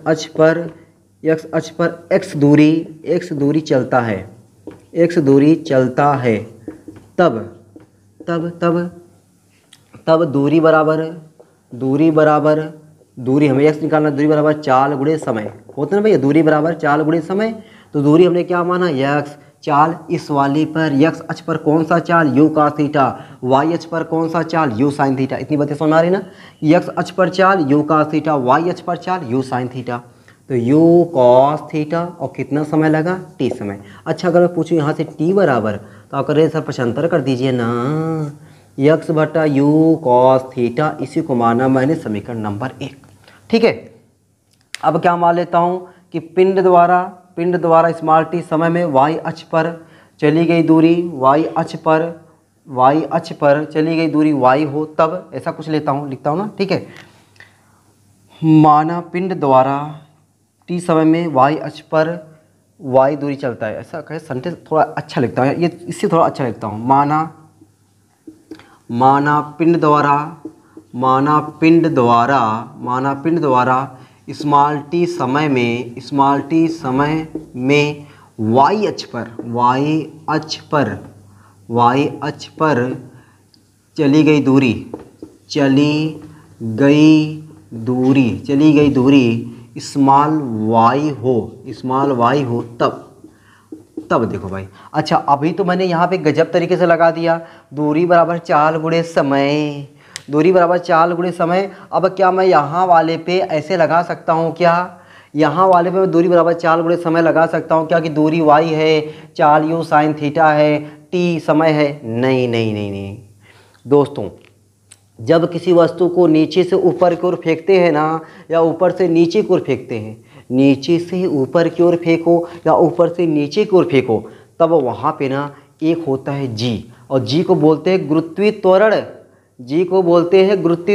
अक्ष पर x दूरी चलता है, तब दूरी हमें x निकालना, दूरी बराबर चाल गुणे समय होता है ना भैया, दूरी बराबर चाल गुणे समय। तो दूरी हमने क्या माना x, चाल इस वाली पर x अक्ष पर कौन सा चाल यू कास थीटा, y अक्ष पर कौन सा चाल यू साइन थीटा। इतनी बातें समझ आ रही ना, x अक्ष पर चाल यू कास थीटा, y अक्ष पर चाल यू साइन थीटा। तो यू कॉस थीटा और कितना समय लगा, टी समय। अच्छा अगर मैं पूछूं यहाँ से टी बराबर, तो आप कह रहे हैं सर पक्षांतर कर दीजिए ना, x बटा यू कॉस थीटा, इसी को माना मैंने समीकरण नंबर 1, ठीक है। अब क्या मान लेता हूँ कि पिंड द्वारा स्मॉल टी समय में y अक्ष पर चली गई दूरी, y अक्ष पर चली गई दूरी y हो, तब ऐसा कुछ लिखता हूँ ना, ठीक है। माना पिंड द्वारा टी समय में y अक्ष पर y दूरी चलता है, ऐसा कहे सेंटेंस थोड़ा अच्छा लिखता हूँ, ये इससे थोड़ा अच्छा लिखता हूँ। माना पिंड द्वारा स्मॉल टी समय में y अक्ष पर चली गई दूरी स्मॉल y हो, तब देखो भाई। अच्छा अभी तो मैंने यहाँ पे गजब तरीके से लगा दिया, दूरी बराबर चाल गुणे समय। अब क्या मैं यहाँ वाले पे ऐसे लगा सकता हूँ क्या, यहाँ वाले पे मैं दूरी बराबर चाल गुणे समय लगा सकता हूँ क्या, कि दूरी y है, चाल यू साइन थीटा है, t समय है। नहीं दोस्तों, जब किसी वस्तु को नीचे से ऊपर की ओर फेंकते हैं ना, या ऊपर से नीचे की ओर फेंकते हैं, नीचे से ऊपर की ओर फेंको या ऊपर से नीचे की ओर फेंको, तब वहाँ पे ना एक होता है g, और g को बोलते हैं गुरुत्वीय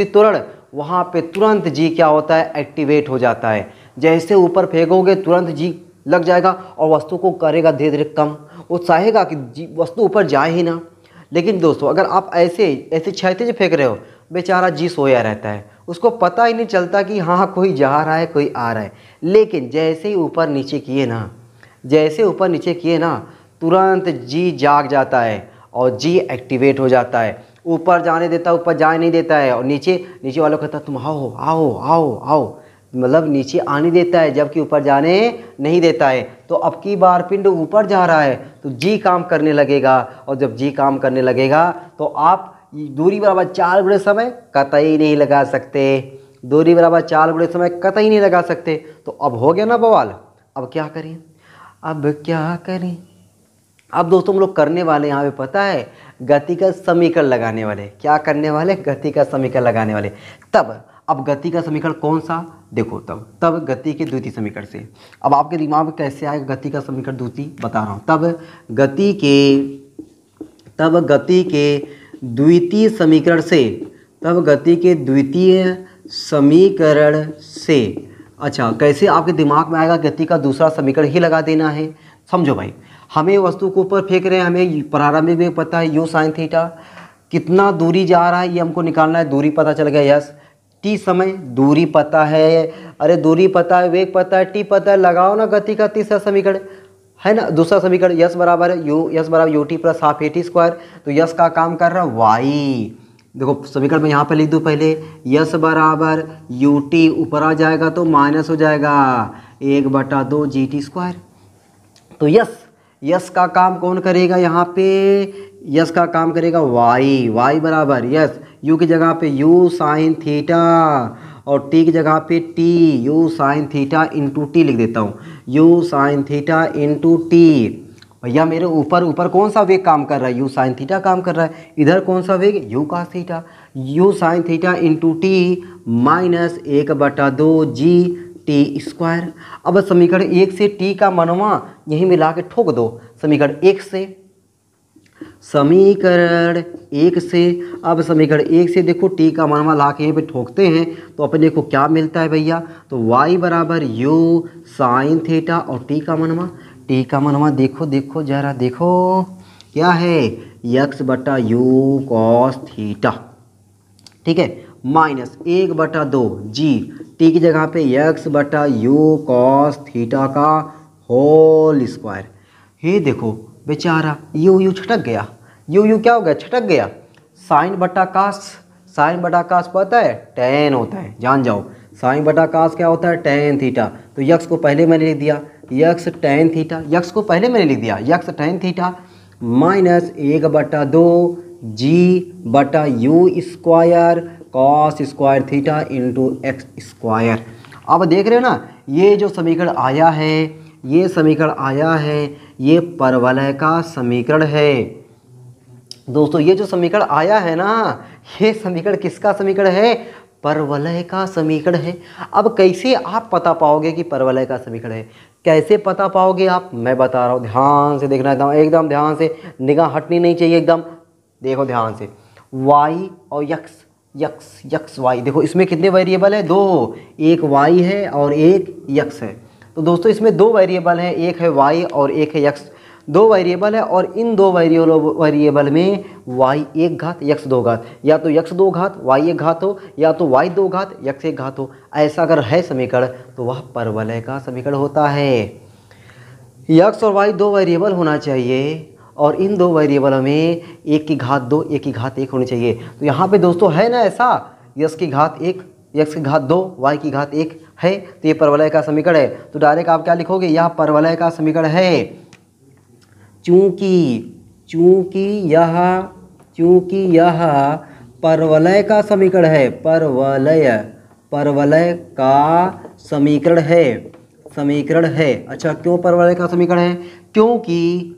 त्वरण। वहाँ पे तुरंत g क्या होता है, एक्टिवेट हो जाता है। जैसे ऊपर फेंकोगे तुरंत g लग जाएगा और वस्तु को करेगा धीरे धीरे कम, वो चाहेगा कि वस्तु ऊपर जाए ही ना। लेकिन दोस्तों अगर आप ऐसे क्षैतिज फेंक रहे हो, बेचारा जी सोया रहता है, उसको पता ही नहीं चलता कि हाँ कोई जा रहा है कोई आ रहा है। लेकिन जैसे ही ऊपर नीचे किए ना तुरंत जी जाग जाता है और जी एक्टिवेट हो जाता है। ऊपर जाने देता है, ऊपर जाने नहीं देता है, और नीचे नीचे वालों कहता है तुम आओ आओ आओ आओ, मतलब नीचे आने देता है जबकि ऊपर जाने नहीं देता है। तो अब की बार पिंड ऊपर जा रहा है तो जी काम करने लगेगा, और जब जी काम करने लगेगा तो आप दूरी बराबर 4 गुणे समय कतई नहीं लगा सकते, दूरी बराबर 4 गुणे समय कतई नहीं लगा सकते। तो अब हो गया ना बवाल। अब क्या करें, अब क्या करें। अब दोस्तों हम लोग करने वाले यहाँ पे पता है गति का समीकरण लगाने वाले। क्या करने वाले, गति का समीकरण लगाने वाले। तब अब गति का समीकरण कौन सा, देखो तब गति के द्वितीय समीकरण से। अब आपके दिमाग में कैसे आएगा गति का समीकरण द्वितीय, बता रहा हूँ। तब गति के द्वितीय समीकरण से, तब गति के द्वितीय समीकरण से। अच्छा, कैसे आपके दिमाग में आएगा, गति का दूसरा समीकरण ही लगा देना है। समझो भाई, हमें वस्तु को ऊपर फेंक रहे हैं, हमें प्रारंभिक वेग पता है u sin थीटा, कितना दूरी जा रहा है ये हमको निकालना है, दूरी पता चल गया यस। टी समय दूरी पता है, अरे दूरी पता है, वेग पता है, टी पता है, लगाओ ना गति का तीसरा समीकरण है ना, दूसरा समीकरण यस बराबर U T plus half A T square. तो यस का काम कर रहा है वाई। देखो समीकरण में यहाँ पर लिख दूँ पहले, यस बराबर यू टी, ऊपर आ जाएगा तो माइनस हो जाएगा 1/2 जी टी स्क्वायर। तो यस का काम कौन करेगा यहाँ पे, यस का काम करेगा वाई बराबर यस यू की जगह पे यू साइन थीटा, और टी की जगह पे T, you sine theta into T लिख देता हूँ, you sine theta into T. भैया मेरे ऊपर कौन सा वेग काम कर रहा है, यू साइन थीटा काम कर रहा है, इधर कौन सा वेग, u cos theta, u sine theta into t minus 1/2 g t square. अब समीकरण 1 से टी का मनवा यहीं मिला के ठोक दो, समीकरण 1 से, समीकरण 1 से। अब समीकरण 1 से देखो टी का मनवा ला के यहीं पे ठोकते हैं तो अपने को क्या मिलता है भैया, तो y बराबर यू साइन थीटा, और टी का मनवा देखो जरा देखो क्या है, x/u कॉस थीटा, ठीक है, माइनस 1/2 जी, टी की जगह पे x/u कॉस थीटा का होल स्क्वायर। हे देखो बेचारा यू छटक गया, यू क्या हो गया, छटक गया। साइन बटा कास पता है टेन होता है, जान जाओ साइन बटा कास क्या होता है, टेन थीटा। तो यक्स को पहले मैंने लिख दिया x tan theta, minus 1/2 g/u square cos square theta into x square. अब देख रहे हो ना, ये जो समीकरण आया है ये परवलय का समीकरण है। दोस्तों ये जो समीकरण आया है ना, ये समीकरण किसका समीकरण है, परवलय का समीकरण है। अब कैसे आप पता पाओगे कि परवलय का समीकरण है, कैसे पता पाओगे आप, मैं बता रहा हूँ, ध्यान से देखना, एकदम ध्यान से, निगाह हटनी नहीं चाहिए, एकदम देखो ध्यान से। y और यक्स वाई, देखो इसमें कितने वेरिएबल है, 2, एक y है और एक यक्स है। तो दोस्तों इसमें 2 वेरिएबल हैं, एक है y और एक है यक्स, 2 वेरिएबल है, और इन 2 वेरिएबल में y 1 घात यक्स 2 घात, या तो यक्स 2 घात y 1 घात हो, या तो y 2 घात यक्स 1 घात हो। ऐसा अगर है समीकरण तो वह परवलय का समीकरण होता है। यक्स और y 2 वेरिएबल होना चाहिए, और इन 2 वेरिएबलों में 1 की घात 2 1 की घात 1 होनी चाहिए। तो यहाँ पे दोस्तों है ना ऐसा, यक्स की घात 1 यक्स की घात 2 y की घात 1 है, तो ये परवलय का समीकरण है। तो डायरेक्ट आप क्या लिखोगे, यह परवलय का समीकरण है। चूंकि यह परवलय का समीकरण है, परवलय का समीकरण है। अच्छा क्यों परवलय का समीकरण है, क्योंकि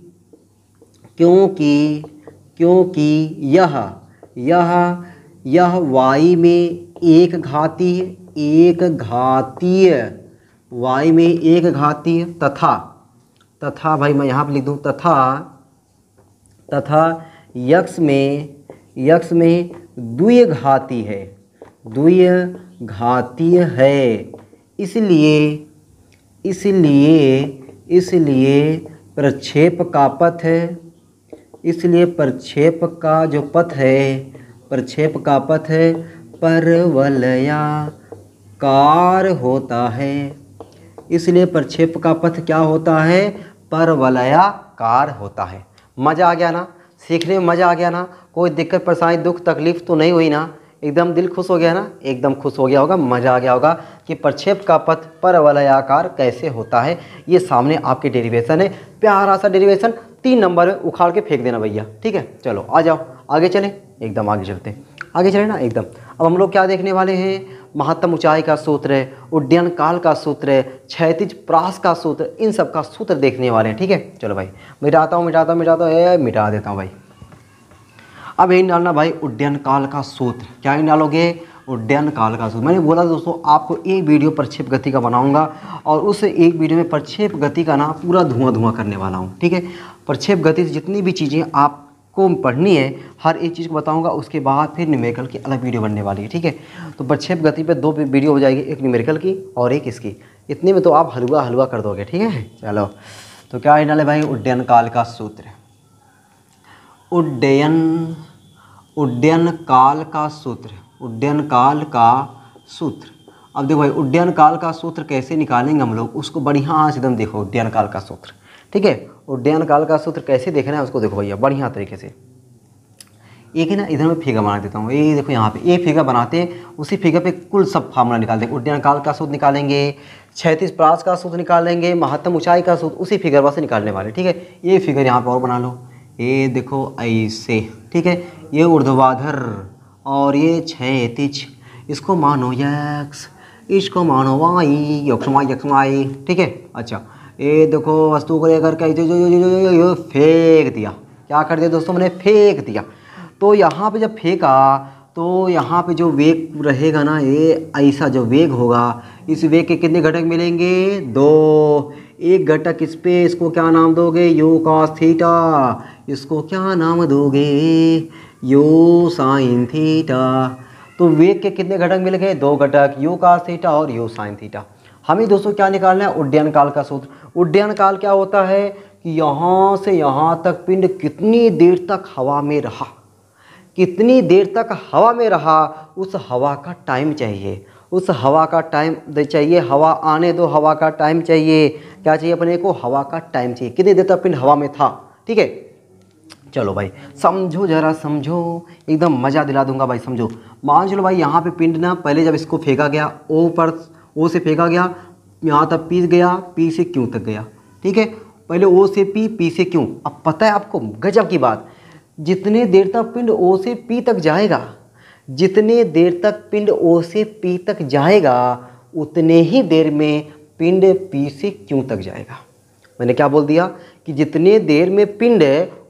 यह y में एक घातीय तथा भाई मैं यहाँ पर लिख दूँ, तथा यक्स में द्विघातीय है। इसलिए प्रक्षेप का पथ है, इसलिए प्रक्षेप का जो पथ है, परवलयाकार होता है। इसलिए प्रक्षेप का पथ क्या होता है, परवलयाकार होता है। मज़ा आ गया ना, सीखने में मज़ा आ गया ना? कोई दिक्कत परेशानी दुख तकलीफ तो नहीं हुई ना? एकदम दिल खुश हो गया ना? एकदम खुश हो गया होगा, मज़ा आ गया होगा कि प्रक्षेप का पथ परवलयाकार कैसे होता है। ये सामने आपके डेरिवेशन है, प्यारा सा डेरिवेशन 3 नंबर में उखाड़ के फेंक देना भैया। ठीक है, चलो आ जाओ आगे चलें, एकदम आगे चलते हैं, आगे चलें ना एकदम। अब हम लोग क्या देखने वाले हैं? महत्तम ऊंचाई का सूत्र है, उड्डयन काल का सूत्र है, क्षैतिज प्रास का सूत्र, इन सब का सूत्र देखने वाले हैं। ठीक है, चलो भाई मिटाता हूँ मिटा देता हूँ भाई। अब यही डालना भाई उड्डयन काल का सूत्र। क्या ही डालोगे? उड्डयन काल का सूत्र। मैंने बोला दोस्तों आपको एक वीडियो प्रक्षेप गति का बनाऊंगा और उस एक वीडियो में प्रक्षेप गति का ना पूरा धुआं करने वाला हूँ। ठीक है, प्रक्षेप गति से जितनी भी चीज़ें आपको पढ़नी है हर एक चीज़ को बताऊंगा, उसके बाद फिर न्यूमेरिकल की अलग वीडियो बनने वाली है। ठीक है, तो प्रक्षेप गति पे 2 वीडियो हो जाएगी, एक न्यूमेरिकल की और एक इसकी। इतने में तो आप हलवा कर दोगे। ठीक है, चलो तो क्या ही डाले भाई? उड्डयन काल का सूत्र। उड्डयन काल का सूत्र, उड्डयन काल का सूत्र। अब देखो भाई उड्डयन काल का सूत्र कैसे निकालेंगे हम लोग, उसको बढ़िया से एकदम देखो उड्डयन काल का सूत्र। ठीक है, उड्डयन काल का सूत्र कैसे देखना है उसको देखो भैया बढ़िया तरीके से। एक है ना, इधर मैं फिगर बना देता हूँ, ये देखो यहाँ पे एक फिगर बनाते हैं, उसी फिगर पे कुल सब फार्मूला निकालते हैं। उड्डयन काल का सूत्र निकालेंगे, क्षैतिज प्रास का सूत्र निकालेंगे, महत्तम ऊंचाई का सूत्र उसी फिगर से निकालने वाले। ठीक है, ये फिगर यहाँ पर और बना लो, ये देखो ऐसे। ठीक है, ये ऊर्ध्वाधर और ये क्षैतिज, इसको मानो x, इसको मानो y, y। ठीक है, अच्छा ये देखो वस्तु को लेकर के जो फेंक दिया। क्या कर दिया दोस्तों? मैंने फेंक दिया। तो यहाँ पे जब फेंका तो यहाँ पे जो वेग रहेगा ना, ये ऐसा जो वेग होगा, इस वेग के कितने घटक मिलेंगे? 2। एक घटक इस पे, इसको क्या नाम दोगे? You cos theta. इसको क्या नाम दोगे? You sine theta. तो वेग के कितने घटक मिल गए? 2 घटक, यू कॉस थीटा और यू साइन थीटा। हमें दोस्तों क्या निकालना है? उड्डयन काल का सूत्र। उड्डयन काल क्या होता है कि यहाँ से यहाँ तक पिंड कितनी देर तक हवा में रहा, कितनी देर तक हवा में रहा, उस हवा का टाइम चाहिए, उस हवा का टाइम चाहिए। हवा आने दो, हवा का टाइम चाहिए। क्या चाहिए अपने को? हवा का टाइम चाहिए, कितनी देर तक पिंड हवा में था। ठीक है, चलो भाई समझो जरा, समझो, एकदम मज़ा दिला दूंगा भाई, समझो। मान चलो भाई यहाँ पे पिंड ना पहले जब इसको फेंका गया ओ पर, ओ से फेंका गया, यहाँ तक पी गया, पी से क्यों तक गया। ठीक है, पहले ओ से पी से क्यों। अब पता है आपको गजब की बात, जितने देर तक पिंड ओ से पी तक जाएगा, जितने देर तक पिंड ओ से पी तक जाएगा, उतने ही देर में पिंड पी से क्यों तक जाएगा। मैंने क्या बोल दिया कि जितने देर में पिंड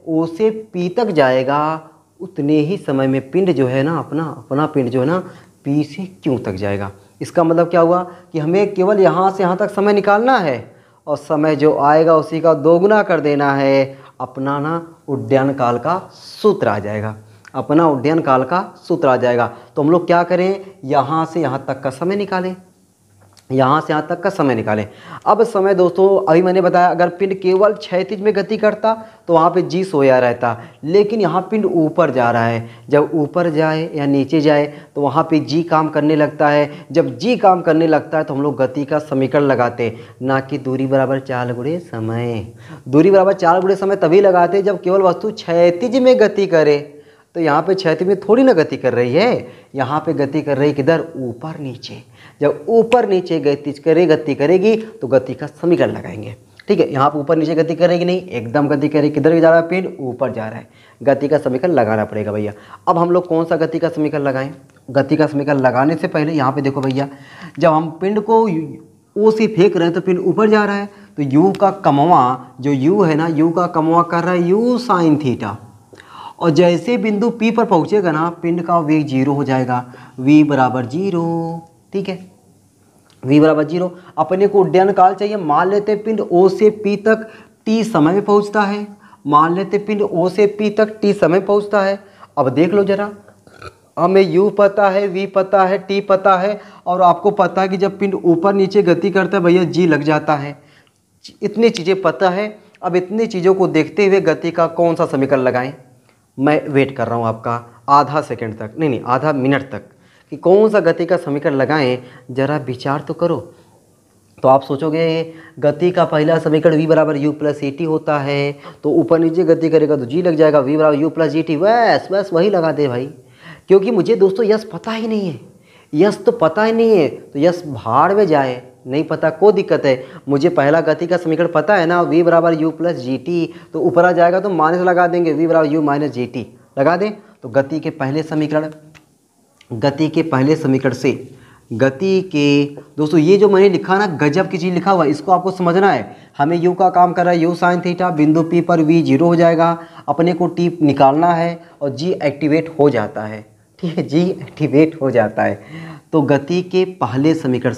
ओ से पी तक जाएगा, उतने ही समय में पिंड जो है ना, अपना पिंड जो है ना, पी से क्यों तक जाएगा। इसका मतलब क्या हुआ कि हमें केवल यहाँ से यहाँ तक समय निकालना है और समय जो आएगा उसी का दोगुना कर देना है। अपना ना उड्डयन काल का सूत्र आ जाएगा, अपना उड्डयन काल का सूत्र आ जाएगा। तो हम लोग क्या करें? यहाँ से यहाँ तक का समय निकालें, यहाँ से यहाँ तक का समय निकालें। अब समय दोस्तों अभी मैंने बताया, अगर पिंड केवल क्षैतिज में गति करता तो वहाँ पे जी सोया रहता, लेकिन यहाँ पिंड ऊपर जा रहा है। जब ऊपर जाए या नीचे जाए तो वहाँ पे जी काम करने लगता है। जब जी काम करने लगता है तो हम लोग गति का समीकरण लगाते, ना कि दूरी बराबर 4 गुणे समय। दूरी बराबर 4 गुणे समय तभी लगाते जब केवल वस्तु क्षैतिज में गति करे। तो यहाँ पे क्षैतिज में थोड़ी ना गति कर रही है, यहाँ पे गति कर रही किधर? ऊपर नीचे। जब ऊपर नीचे गति करेगी तो गति का समीकरण लगाएंगे। ठीक है, यहाँ पे ऊपर नीचे गति करेगी नहीं, एकदम गति करेगी। किधर जा रहा है पिंड? ऊपर जा रहा है। गति का समीकरण लगाना पड़ेगा भैया। अब हम लोग कौन सा गति का समीकरण लगाएं? गति का समीकरण लगाने से पहले यहाँ पे देखो भैया, जब हम पिंड को ओ से फेंक रहे हैं तो पिंड ऊपर जा रहा है, तो यू का कमवा, जो यू है ना, यू का कमवा कर रहा है यू साइन थीटा। और जैसे बिंदु P पर पहुंचेगा ना, पिंड का वेग 0 हो जाएगा, v बराबर 0। ठीक है, v बराबर 0। अपने को उड्डयन काल चाहिए। मान लेते पिंड O से P तक t समय में पहुंचता है, मान लेते पिंड O से P तक t समय पहुंचता है। अब देख लो जरा, हमें u पता है, v पता है, t पता है, और आपको पता है कि जब पिंड ऊपर नीचे गति करता है भैया g लग जाता है। इतनी चीज़ें पता है। अब इतनी चीज़ों को देखते हुए गति का कौन सा समीकरण लगाएं? मैं वेट कर रहा हूँ आपका आधा सेकंड तक, नहीं आधा मिनट तक, कि कौन सा गति का समीकरण लगाएं। ज़रा विचार तो करो, तो आप सोचोगे गति का पहला समीकरण v बराबर u प्लस ए टी होता है, तो ऊपर नीचे गति करेगा तो g लग जाएगा, v बराबर u प्लस जी टी, बस वही लगा दे भाई। क्योंकि मुझे दोस्तों यस पता ही नहीं है, यस तो पता ही नहीं है, तो यस भाड़ में जाए, नहीं पता कोई दिक्कत है। मुझे पहला गति का समीकरण पता है ना, v बराबर u प्लस जी टी, तो ऊपर आ जाएगा तो माइनस लगा देंगे, v बराबर u माइनस जी टी लगा दें। तो गति के पहले समीकरण से गति के दोस्तों ये जो मैंने लिखा ना, गजब की चीज़ लिखा हुआ है, इसको आपको समझना है। हमें u का काम कर रहा है, u साइन थीटा, बिंदु P पर v 0 हो जाएगा, अपने को t निकालना है और g एक्टिवेट हो जाता है, ठीक है, g एक्टिवेट हो जाता है। तो गति के पहले समीकरण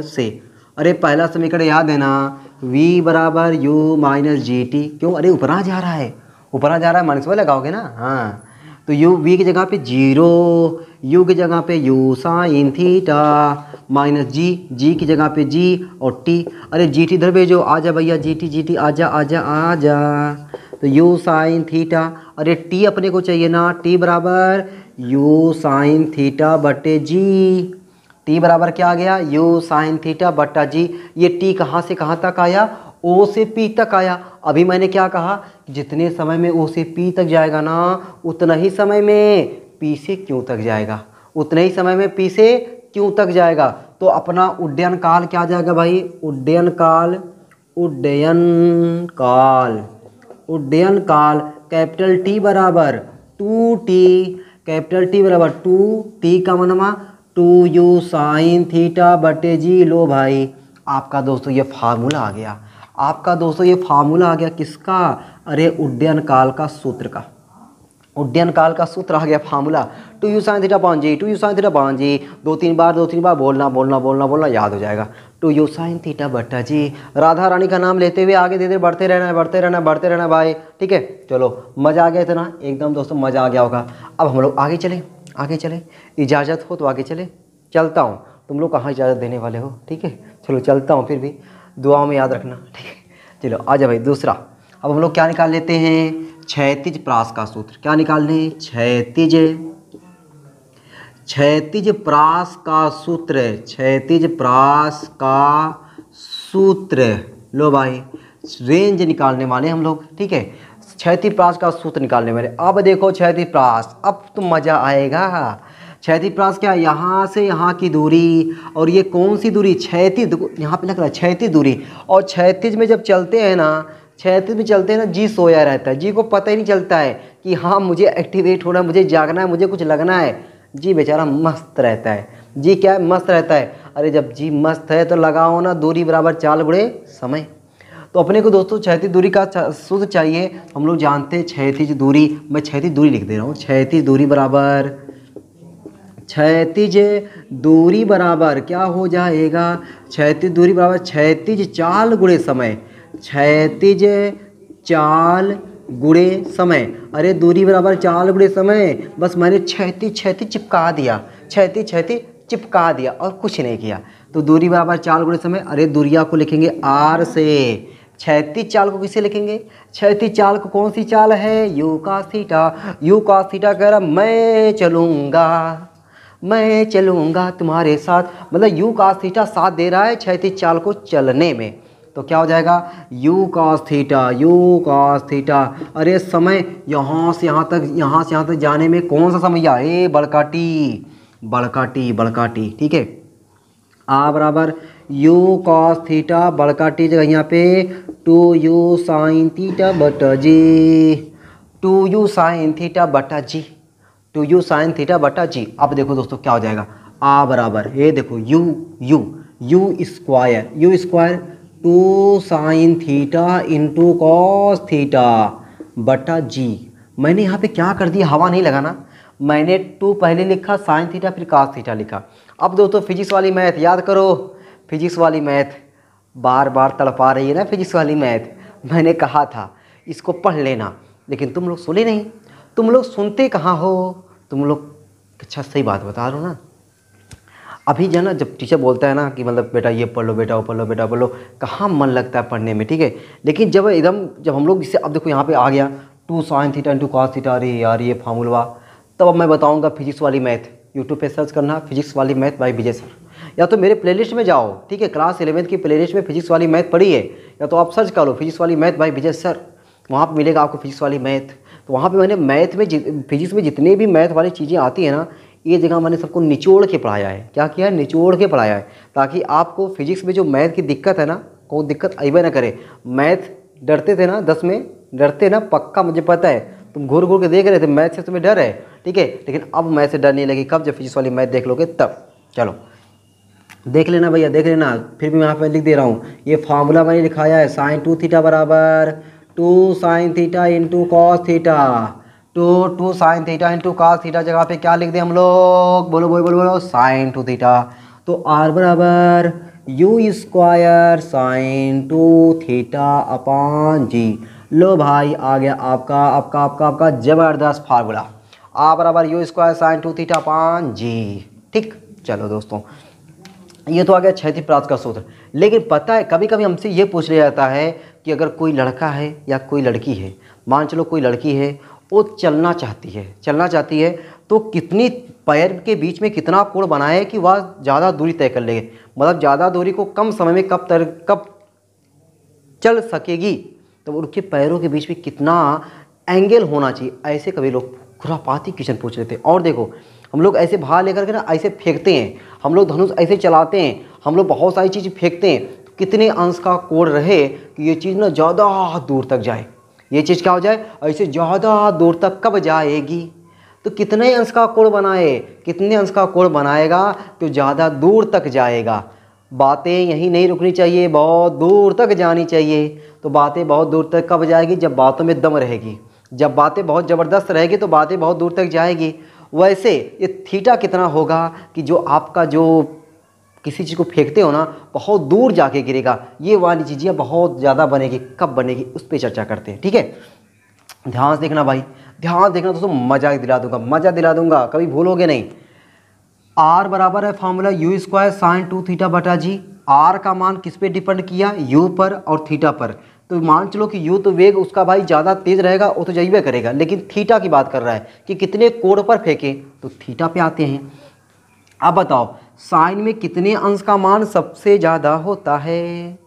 से अरे पहला समीकरण याद है ना, v बराबर u माइनस जी टी, क्यों, अरे ऊपर आ जा रहा है, माइनस वाला लगाओगे ना, हाँ। तो u v की जगह पे 0, u की जगह पे u sine theta minus g की जगह पे g और t, अरे जी टी इधर भेजो, आजा भैया जी टी आजा। तो u साइन थीटा, अरे t अपने को चाहिए ना, t बराबर u साइन थीटा बटे g, t बराबर क्या आ गया, u साइन थीटा बटा g। ये t कहाँ से कहाँ तक आया, o से p तक आया। अभी मैंने क्या कहा, जितने समय में o से p तक जाएगा ना, उतना ही समय में p से q तक जाएगा, उतने ही समय में p से q तक जाएगा। तो अपना उड्डयन काल क्या आ जाएगा भाई, उड्डयन काल कैपिटल T बराबर 2t, कैपिटल T बराबर 2t का मनवा 2u साइन थीटा बटे जी। लो भाई आपका दोस्तों ये फार्मूला आ गया, किसका, अरे उड्डयन काल का सूत्र आ गया फार्मूला, 2u साइन थीटा पान जी, 2u साइन थीटा पान जी, दो तीन बार बोलना याद हो जाएगा, 2u साइन थीटा बट्टा जी। राधा रानी का नाम लेते हुए आगे धीरे बढ़ते रहना भाई, ठीक है। चलो मज़ा आ गया इतना, एकदम दोस्तों मज़ा आ गया होगा। अब हम लोग आगे चले, इजाज़त हो तो आगे चलता हूँ, तुम लोग कहाँ इजाज़त देने वाले हो, ठीक है। चलो चलता हूँ, फिर भी दुआओं में याद रखना, ठीक है। चलो आजा भाई दूसरा। अब हम लोग क्या निकाल लेते हैं, क्षैतिज प्रास का सूत्र। क्या निकाल लें, क्षैतिज प्रास का सूत्र। लो भाई रेंज निकालने वाले हम लोग, ठीक है, क्षैतिज प्रास का सूत्र निकालने वाले। अब देखो क्षैतिज प्रास, अब तो मज़ा आएगा। क्षैतिज प्रास क्या, यहाँ से यहाँ की दूरी, और ये कौन सी दूरी, क्षैतिज, यहाँ पे लग रहा है क्षैतिज दूरी। और क्षैतिज में जब चलते हैं ना, जी सोया रहता है, जी को पता ही नहीं चलता है कि हाँ मुझे एक्टिवेट होना है, मुझे जागना है, मुझे कुछ लगना है। जी बेचारा मस्त रहता है। जी क्या है, मस्त रहता है। अरे जब जी मस्त है तो लगाओ ना, दूरी बराबर चाल गुणे समय। तो अपने को दोस्तों क्षैतिज दूरी का सूत्र चाहिए। हम लोग जानते हैं क्षैतिज दूरी, मैं क्षैतिज दूरी लिख दे रहा हूँ। क्षैतिज दूरी बराबर क्या हो जाएगा, क्षैतिज दूरी बराबर क्षैतिज चाल गुणे समय, क्षैतिज चाल गुणे समय। अरे दूरी बराबर चाल गुणे समय, बस मैंने क्षैतिज चिपका दिया और कुछ नहीं किया। तो दूरी बराबर चाल गुणे समय। अरे दूरिया को लिखेंगे r से, क्षैतिज चाल को किसे लिखेंगे, क्षैतिज चाल को कौन सी चाल है, u cos थीटा कह रहा मैं चलूँगा तुम्हारे साथ, मतलब u cos थीटा साथ दे रहा है क्षैतिज चाल को चलने में। तो क्या हो जाएगा, u cos थीटा। अरे समय यहाँ से यहाँ तक जाने में कौन सा समय है, बड़का टी, ठीक है। आ बराबर u cos थीटा बड़का टी जगह यहाँ पे 2u साइन थीटा बटा जी, 2u साइन थीटा बटा जी। अब देखो दोस्तों क्या हो जाएगा, आ बराबर ये देखो u square 2 sign theta into cos theta बटा जी। मैंने यहाँ पे क्या कर दिया, हवा नहीं लगाना, मैंने 2 पहले लिखा, साइन थीटा फिर कॉस थीटा लिखा। अब दोस्तों फिजिक्स वाली मैथ याद करो, फिजिक्स वाली मैथ बार बार तड़पा रही है ना, फिजिक्स वाली मैथ। मैंने कहा था इसको पढ़ लेना, लेकिन तुम लोग सुने नहीं, तुम लोग सुनते कहाँ हो तुम लोग। अच्छा सही बात बता रहा हूँ ना, अभी जो ना जब टीचर बोलता है ना कि मतलब बेटा ये पढ़ लो, बेटा वो पढ़ लो, कहाँ मन लगता है पढ़ने में, ठीक है। लेकिन जब हम लोग इससे, अब देखो यहाँ पे आ गया 2 sign theta into cos theta, अरे यार ये फार्मूला, तब अब मैं बताऊँगा फिजिक्स वाली मैथ। यूट्यूब पे सर्च करना फिजिक्स वाली मैथ बाय विजय सर, या तो मेरे प्लेलिस्ट में जाओ, ठीक है, क्लास 11th की प्लेलिस्ट में फिजिक्स वाली मैथ पढ़ी है, या तो आप सर्च करो फिजिक्स वाली मैथ बाय विजय सर, वहाँ पर मिलेगा आपको फिजिक्स वाली मैथ। तो वहाँ पे मैंने मैथ में फिजिक्स में जितने भी मैथ वाली चीज़ें आती हैं ना, ये जगह मैंने सबको निचोड़ के पढ़ाया है। क्या किया है? निचोड़ के पढ़ाया है, ताकि आपको फिजिक्स में जो मैथ की दिक्कत है ना, कोई दिक्कत अइबे ना करे। मैथ डरते थे ना 10 में, डरते ना, पक्का मुझे पता है तुम घूर घूर के देख रहे थे, मैथ से तुम्हें डर है, ठीक है, लेकिन अब मैथ से डर नहीं लगी। कब? जब फिजिक्स वाली मैथ देख लोगे तब। चलो देख लेना भैया, देख लेना। फिर भी मैं यहाँ पे लिख दे रहा हूँ, ये फार्मूला मैंने लिखाया है, साइन 2 थीटा बराबर 2 sign theta into cos theta, 2 sign theta into cos theta जगह पे क्या लिख दें हम लोग? बोलो बोलो बोलो बोलो, साइन 2 थीटा। तो आर बराबर u square sine 2 theta upon g. लो भाई आ गया आपका आपका आपका आपका ज़बरदस्त फार्मूला, आ बराबर u square sine 2 theta upon g. ठीक, चलो दोस्तों, ये तो आ गया क्षैतिज प्रास का सूत्र। लेकिन पता है कभी कभी हमसे ये पूछ लिया जाता है कि अगर कोई लड़का है या कोई लड़की है, मान चलो कोई लड़की है, वो चलना चाहती है तो कितनी पैर के बीच में कितना कोण बनाए कि वह ज़्यादा दूरी तय कर लेगी, मतलब ज़्यादा दूरी को कम समय में कब चल सकेगी, तो उनके पैरों के बीच में कितना एंगल होना चाहिए। ऐसे कभी लोग खुरापाती क्वेश्चन पूछ रहे थे। और देखो हम लोग ऐसे भार लेकर के ना ऐसे फेंकते हैं, हम लोग धनुष ऐसे चलाते हैं, हम लोग बहुत सारी चीज़ फेंकते हैं, तो कितने अंश का कोण रहे कि ये चीज़ ना ज़्यादा दूर तक जाए, ये चीज़ क्या हो जाए, ऐसे ज़्यादा दूर तक कब जाएगी, तो कितने अंश का कोण बनाए, कितने अंश का कोण बनाएगा तो ज़्यादा दूर तक जाएगा। बातें यहीं नहीं रुकनी चाहिए, बहुत दूर तक जानी चाहिए। तो बातें बहुत दूर तक कब जाएगी? जब बातों में दम रहेगी, जब बातें बहुत ज़बरदस्त रहेगी तो बातें बहुत दूर तक जाएगी। वैसे ये थीटा कितना होगा कि जो आपका जो किसी चीज़ को फेंकते हो ना बहुत दूर जाके गिरेगा, ये वाली चीज़ें बहुत ज़्यादा बनेगी, कब बनेगी उस पर चर्चा करते हैं। ठीक है, ध्यान से देखना भाई, ध्यान देखना दोस्तों, मजा दिला दूंगा, कभी भूलोगे नहीं। आर बराबर है formula you square sine 2 theta बटा जी। आर का मान किस पे डिपेंड किया? यू पर और थीटा पर। तो मान चलो कि यू तो वेग उसका भाई ज़्यादा तेज़ रहेगा, वो तो जाइए करेगा, लेकिन थीटा की बात कर रहा है कि कितने कोण पर फेंके, तो थीटा पे आते हैं। अब बताओ साइन में कितने अंश का मान सबसे ज़्यादा होता है?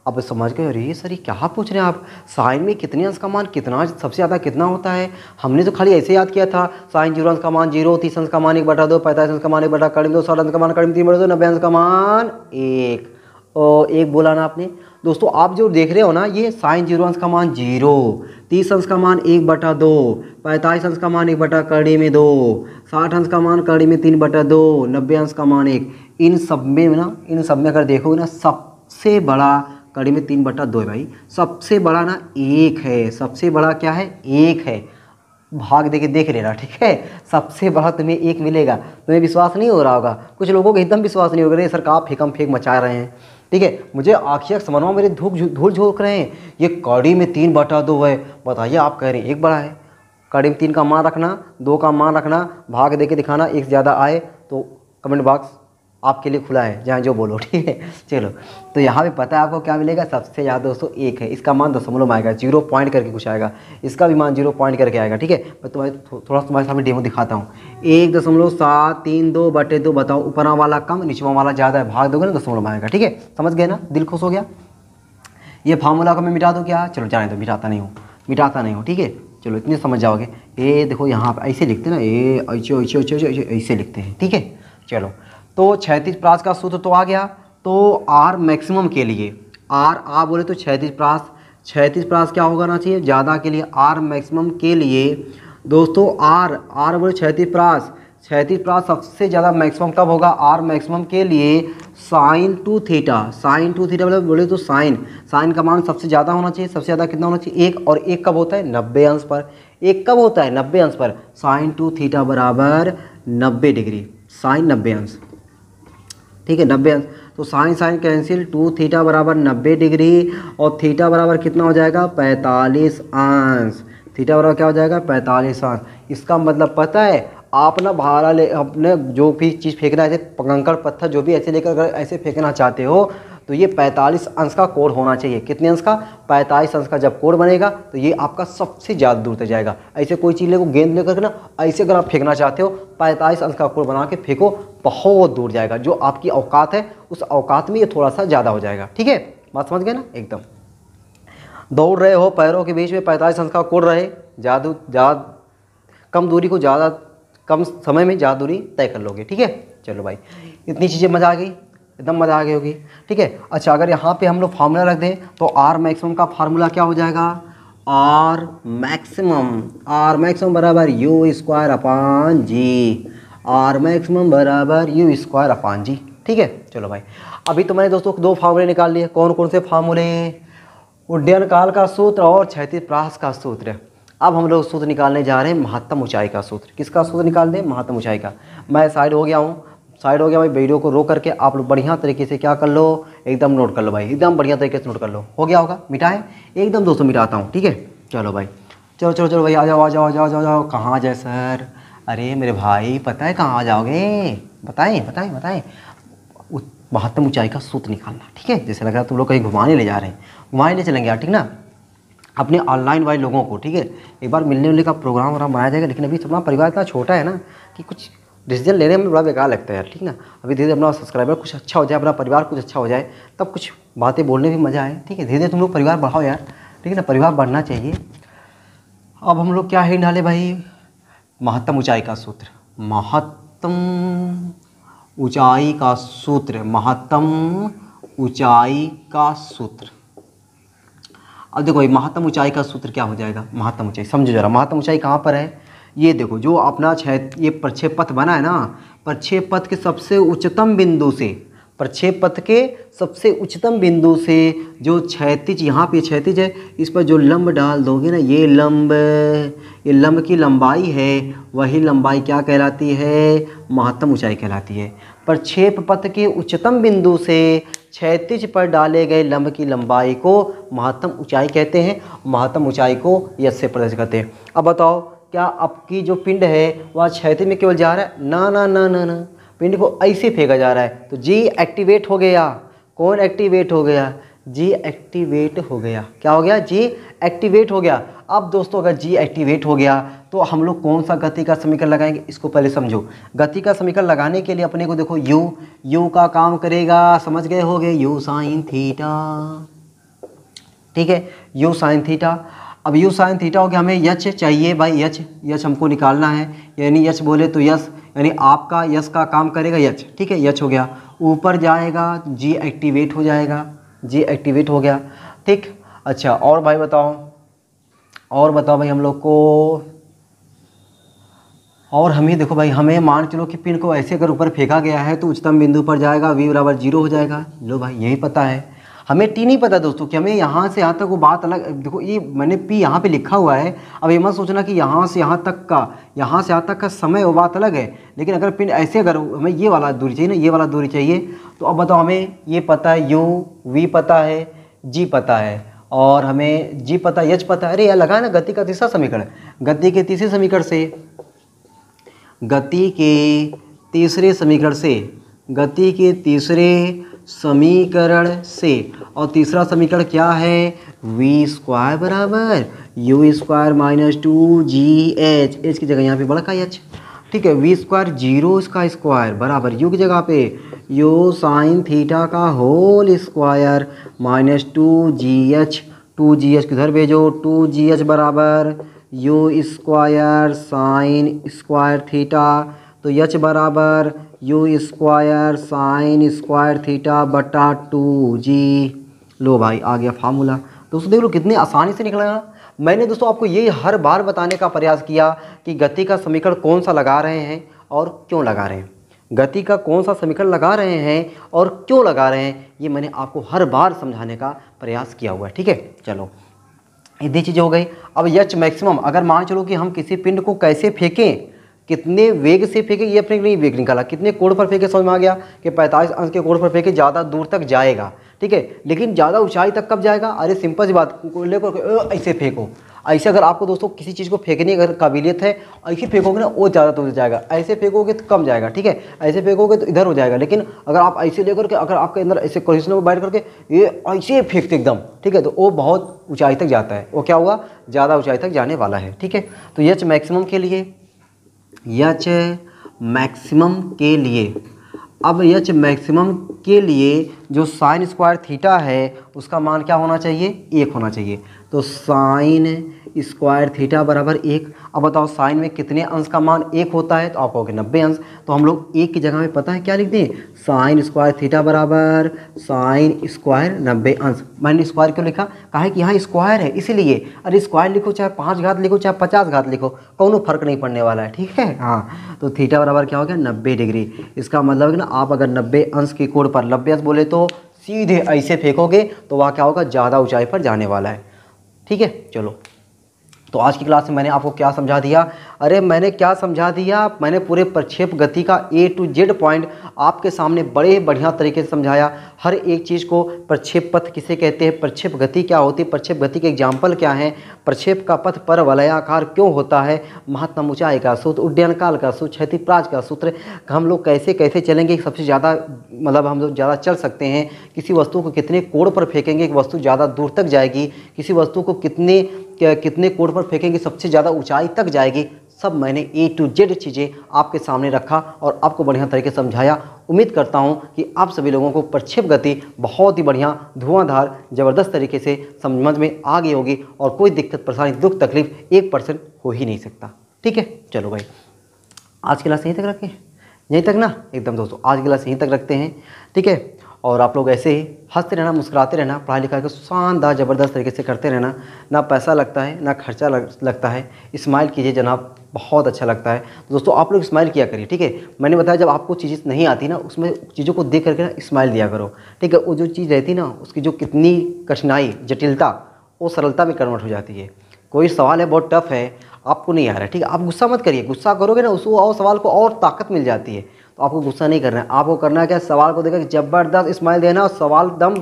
अब समझ गए, अरे सर ये क्या पूछ रहे हैं आप, साइन में कितने अंश का मान कितना सबसे ज़्यादा कितना होता है? हमने तो खाली ऐसे याद किया था, साइन 0 अंश का मान 0, 30 अंश का मान 1/2, 45 अंश का मान 1/2 करीब 2, 60 अंश का मान करीब 3/2, 90 अंश का मान 1। और 1 बोला ना आपने दोस्तों। आप जो देख रहे हो ना, ये साइन 0 अंश का मान 0, 30 अंश का मान 1/2, 45 अंश का मान 1/2, 60 अंश का मान 3/2, 90 अंश का मान 1। इन सब में अगर देखोगे ना, सबसे बड़ा कड़ी में 3/2 है भाई, सबसे बड़ा ना 1 है, सबसे बड़ा क्या है? 1 है। भाग दे के देख लेना, ठीक है, सबसे बड़ा तुम्हें 1 मिलेगा। तुम्हें विश्वास नहीं हो रहा होगा, कुछ लोगों को एकदम विश्वास नहीं होगा, सर कहाँ फेंक मचा रहे हैं, ठीक है, मुझे आँखियाँ समझवा मेरे धूल झोंक रहे हैं, ये कड़ी में 3/2 है, बताइए आप कह रहे हैं 1 बड़ा है। कड़ी में 3 का मान रखना, 2 का मान रखना, भाग दे के दिखाना, 1 ज़्यादा आए तो कमेंट बॉक्स आपके लिए खुला है, जहाँ जो बोलो, ठीक है। चलो, तो यहाँ पे पता है आपको क्या मिलेगा, सबसे ज़्यादा दोस्तों 1 है, इसका मान दशमलव में आएगा, 0 पॉइंट करके कुछ आएगा, इसका भी मान 0 पॉइंट करके आएगा, ठीक है। मैं थोड़ा तुम्हारे सामने डेमो दिखाता हूँ। 1.732/2, बताओ ऊपरा वाला कम निचवा वाला ज़्यादा है, भाग दोगे ना दशमलव में आएगा, ठीक है, समझ गए ना, दिल खुश हो गया। ये फार्मूला को मैं मिटा दूँ क्या? चलो जाने दो, मिटाता नहीं हूँ, ठीक है, चलो इतने समझ जाओगे। ये देखो यहाँ पर ऐसे लिखते हैं ना, ये ऐसे लिखते हैं, ठीक है। चलो, तो क्षैतिज प्रास का सूत्र तो आ गया। तो आर मैक्सिमम के लिए, आर बोले तो क्षैतिज प्रास क्या होगा ना चाहिए ज़्यादा के लिए, आर मैक्सिमम के लिए दोस्तों, आर बोले क्षैतिज प्रास सबसे ज़्यादा मैक्सिमम कब होगा? आर मैक्सिमम के लिए साइन 2 थीटा मतलब बोले तो साइन का मान सबसे ज़्यादा होना चाहिए, सबसे ज़्यादा कितना होना चाहिए? 1, और 1 कब होता है? 90 अंश पर। 1 कब होता है? 90 अंश पर। साइन 2 थीटा बराबर 90 डिग्री, साइन 90 अंश, ठीक है, 90 अंश। तो साइन कैंसिल, 2 थीटा बराबर 90 डिग्री, और थीटा बराबर कितना हो जाएगा? 45 अंश। थीटा बराबर क्या हो जाएगा? 45 अंश। इसका मतलब पता है, आप ना अपने जो भी चीज़ फेंकना है, ऐसे कंकड़ पत्थर जो भी ऐसे लेकर अगर ऐसे फेंकना चाहते हो, तो ये 45 अंश का कोण होना चाहिए। कितने अंश का? 45 अंश का जब कोण बनेगा तो ये आपका सबसे ज़्यादा दूर तक जाएगा। ऐसे कोई चीज़ को गेंद लेकर के ना ऐसे अगर आप फेंकना चाहते हो 45 अंश का कोण बना के फेंको, बहुत दूर जाएगा। जो आपकी औकात है उस औकात में ये थोड़ा सा ज़्यादा हो जाएगा। ठीक है, बात समझ गए ना एकदम। दौड़ रहे हो, पैरों के बीच में 45 अंश का कोण रहे, ज़्यादा कम दूरी को ज़्यादा कम समय में ज़्यादा दूरी तय कर लोगे। ठीक है, चलो भाई इतनी चीज़ें मज़ा आ गई, एकदम मज़ा आ गई होगी। ठीक है, अच्छा अगर यहाँ पे हम लोग फार्मूला रख दें तो आर मैक्सिमम का फार्मूला क्या हो जाएगा? आर मैक्सिमम बराबर u square upon g. R maximum बराबर यू स्क्वायर अपान जी। ठीक है, चलो भाई अभी तो मैंने दोस्तों 2 फार्मूले निकाल लिए। कौन कौन से फार्मूले? उड्डयन काल का सूत्र और क्षैतिज प्रहास का सूत्र। अब हम लोग सूत्र निकालने जा रहे हैं महत्तम ऊंचाई का सूत्र। किसका सूत्र निकाल दें? महत्तम ऊंचाई का। मैं साइड हो गया भाई। वीडियो को रोक करके आप लोग बढ़िया तरीके से क्या कर लो, एकदम नोट कर लो भाई, एकदम बढ़िया तरीके से नोट कर लो। हो गया होगा? मिटाएं एकदम दोस्तों, मिटाता हूँ। ठीक है, चलो भाई, चलो भाई, आ जाओ। कहाँ जाए सर? अरे मेरे भाई पता है कहाँ आ जाओगे? बताएं। महत्तम ऊंचाई का सूत्र निकालना। ठीक है, जैसे लग रहा है तुम लोग कहीं घुमाने ले जा रहे हैं, घुमाने ले चलेंगे यार, ठीक ना, अपने ऑनलाइन वाले लोगों को। ठीक है, एक बार मिलने उलने का प्रोग्राम वगैरह बनाया जाएगा। लेकिन अभी अपना परिवार इतना छोटा है ना कि कुछ डिसीजन लेने में बड़ा बेकार लगता है यार। ठीक ना, अभी धीरे धीरे अपना सब्सक्राइबर कुछ अच्छा हो जाए, अपना परिवार कुछ अच्छा हो जाए, तब कुछ बातें बोलने में मज़ा आए। ठीक है, धीरे धीरे तुम लोग परिवार बढ़ाओ यार। ठीक है ना, परिवार बढ़ना चाहिए। अब हम लोग क्या है डाले भाई? महत्तम ऊंचाई का सूत्र। महत्तम ऊंचाई का सूत्र। अब देखो भाई महत्तम ऊंचाई का सूत्र क्या हो जाएगा? महत्तम ऊंचाई समझो जरा, महत्तम ऊंचाई कहाँ पर है? ये देखो जो अपना ये प्रक्षेपथ बना है ना, प्रक्षेपथ के सबसे उच्चतम बिंदु से जो क्षैतिज, यहाँ पे क्षैतिज है, इस पर जो लंब डाल दोगे ना, ये लंब की लंबाई है, वही लंबाई क्या कहलाती है? महत्तम ऊंचाई कहलाती है। प्रक्षेपपथ के उच्चतम बिंदु से क्षैतिज पर डाले गए लंब की लंबाई को महत्तम ऊंचाई कहते हैं। महत्तम ऊंचाई को यश से प्रदर्शित करते हैं। अब बताओ, क्या आपकी जो पिंड है वह क्षैतिज में केवल जा रहा है? ना, पिंड को ऐसे फेंका जा रहा है तो जी एक्टिवेट हो गया। कौन एक्टिवेट हो गया? जी एक्टिवेट हो गया। क्या हो गया? जी एक्टिवेट हो गया। अब दोस्तों अगर जी एक्टिवेट हो गया तो हम लोग कौन सा गति का समीकरण लगाएंगे? इसको पहले समझो। गति का समीकरण लगाने के लिए अपने को देखो यू का काम करेगा, समझ गए होगे, यू साइन थीटा। ठीक है, यू साइन थीटा। अब यू साइन थीटा हो गया, हमें यच चाहिए भाई, यच हमको निकालना है। यानी यच बोले तो यस, यानी आपका यस का काम करेगा यच। ठीक है, यच हो गया, ऊपर जाएगा जी एक्टिवेट हो जाएगा। जी एक्टिवेट हो गया। ठीक, अच्छा और भाई बताओ भाई हम लोग को, और हमें देखो भाई, हमें मान चलो कि पिन को ऐसे अगर ऊपर फेंका गया है तो उच्चतम बिंदु पर जाएगा, v बराबर 0 हो जाएगा। लो भाई यही पता है, हमें टी नहीं पता दोस्तों कि हमें यहाँ से यहाँ तक वो बात अलग। देखो ये मैंने पी यहाँ पे लिखा हुआ है। अब ये मत सोचना कि यहाँ से यहाँ तक का समय वो बात अलग है। लेकिन अगर पिन ऐसे, अगर हमें ये वाला दूरी चाहिए ना, ये वाला दूरी चाहिए, तो अब बताओ हमें ये पता है, यू वी पता है, जी पता है, और हमें जी पता है, एच पता है। अरे यार लगा ना, गति का तीसरा समीकरण, गति के तीसरे समीकरण से, और तीसरा समीकरण क्या है? वी स्क्वायर बराबर u square minus 2GH, H की जगह यहाँ पे बड़ा एच। ठीक है, वी स्क्वायर 0 इसका स्क्वायर बराबर यू की जगह पे यू साइन थीटा का whole square minus 2GH। 2GH किधर भेजो? 2GH बराबर u square sine square theta, तो एच बराबर u square sine square theta बटा 2G। लो भाई आ गया फार्मूला। दोस्तों देख लो कितने आसानी से निकला। मैंने दोस्तों आपको ये हर बार बताने का प्रयास किया कि गति का समीकरण कौन सा लगा रहे हैं और क्यों लगा रहे हैं। गति का कौन सा समीकरण लगा रहे हैं और क्यों लगा रहे हैं, ये मैंने आपको हर बार समझाने का प्रयास किया हुआ है। ठीक है, चलो इतनी चीज़ें हो गई। अब एच मैक्सिमम, अगर मान चलो कि हम किसी पिंड को कैसे फेंकें, कितने वेग से फेंके, ये अपने लिए वेग निकाला, कितने कोण पर फेंके, समझ में आ गया कि 45 अंश के कोण पर फेंके ज़्यादा दूर तक जाएगा। ठीक है, लेकिन ज़्यादा ऊंचाई तक कब जाएगा? अरे सिंपल सी बात, लेकर ऐसे फेंको, ऐसे अगर आपको दोस्तों किसी चीज़ को फेंकने की अगर काबिलियत है, ऐसे फेंकोगे ना वो ज़्यादा दूर जाएगा, ऐसे फेंकोगे तो कम जाएगा, ठीक है, ऐसे फेंकोगे तो इधर हो जाएगा। लेकिन अगर आप ऐसे लेकर के अगर आपके अंदर ऐसे कंडीशन में बैठ करके ये ऐसे फेंकते एकदम, ठीक है, तो वो बहुत ऊंचाई तक जाता है, वो क्या हुआ, ज़्यादा ऊंचाई तक जाने वाला है, ठीक है। तो एच मैक्सिमम के लिए, एच मैक्सिमम के लिए, अब एच मैक्सिमम के लिए जो साइन स्क्वायर थीटा है उसका मान क्या होना चाहिए, 1 होना चाहिए। तो साइन स्क्वायर थीटा बराबर 1। अब बताओ साइन में कितने अंश का मान 1 होता है, तो आप कहोगे 90 अंश। तो हम लोग 1 की जगह में पता है क्या लिख दें, साइन स्क्वायर थीटा बराबर साइन स्क्वायर 90 अंश। मैंने स्क्वायर क्यों लिखा, कहा है कि यहाँ स्क्वायर है इसीलिए। अरे स्क्वायर लिखो चाहे 5 घात लिखो चाहे 50 घात लिखो, कोनो फर्क नहीं पड़ने वाला है, ठीक है। हाँ, तो थीटा बराबर क्या हो गया, 90 डिग्री। इसका मतलब है ना, आप अगर 90 अंश के कोण पर 90 अंश बोले तो सीधे ऐसे फेंकोगे तो वह क्या होगा, ज़्यादा ऊंचाई पर जाने वाला है, ठीक है। चलो, तो आज की क्लास में मैंने आपको क्या समझा दिया, अरे मैंने क्या समझा दिया, मैंने पूरे प्रक्षेप गति का A to Z पॉइंट आपके सामने बड़े बढ़िया तरीके से समझाया। हर एक चीज़ को, प्रक्षेप पथ किसे कहते हैं, प्रक्षेप गति क्या होती है, प्रक्षेप गति के एग्जाम्पल क्या हैं, प्रक्षेप का पथ पर वलयाकार क्यों होता है, महत्तम ऊंचाई का सूत्र, उड्डयन काल का सूत्र, क्षैतिज का सूत्र, हम लोग कैसे कैसे चलेंगे, सबसे ज़्यादा मतलब हम लोग ज़्यादा चल सकते हैं, किसी वस्तु को कितने कोण पर फेंकेंगे कि वस्तु ज़्यादा दूर तक जाएगी, किसी वस्तु को कितने कोण पर फेंकेंगे सबसे ज़्यादा ऊंचाई तक जाएगी, सब मैंने A to Z चीज़ें आपके सामने रखा और आपको बढ़िया तरीके से समझाया। उम्मीद करता हूं कि आप सभी लोगों को प्रक्षेप गति बहुत ही बढ़िया धुआंधार ज़बरदस्त तरीके से समझ में आ गई होगी और कोई दिक्कत परेशानी दुख तकलीफ 1% हो ही नहीं सकता, ठीक है। चलो भाई, आज की क्लास यहीं तक रखें, यहीं तक ना, एकदम दोस्तों आज की क्लास यहीं तक रखते हैं, ठीक है। और आप लोग ऐसे ही हंसते रहना, मुस्कुराते रहना, पढ़ाई लिखाई को शानदार ज़बरदस्त तरीके से करते रहना, ना पैसा लगता है ना खर्चा लगता है। स्माइल कीजिए जनाब, बहुत अच्छा लगता है। तो दोस्तों आप लोग स्माइल किया करिए, ठीक है। मैंने बताया जब आपको चीज़ें नहीं आती ना, उसमें चीज़ों को देख करके ना स्माइल दिया करो, ठीक है। वो जो चीज़ रहती ना, उसकी जो कितनी कठिनाई जटिलता वो सरलता में कन्वर्ट हो जाती है। कोई सवाल है बहुत टफ है, आपको नहीं आ रहा है, ठीक है, आप गुस्सा मत करिए, गुस्सा करोगे ना उसको और सवाल को और ताकत मिल जाती है। तो आपको गुस्सा नहीं करना है, आपको करना है क्या, सवाल को देखकर ज़बरदस्त स्माइल देना और सवाल दम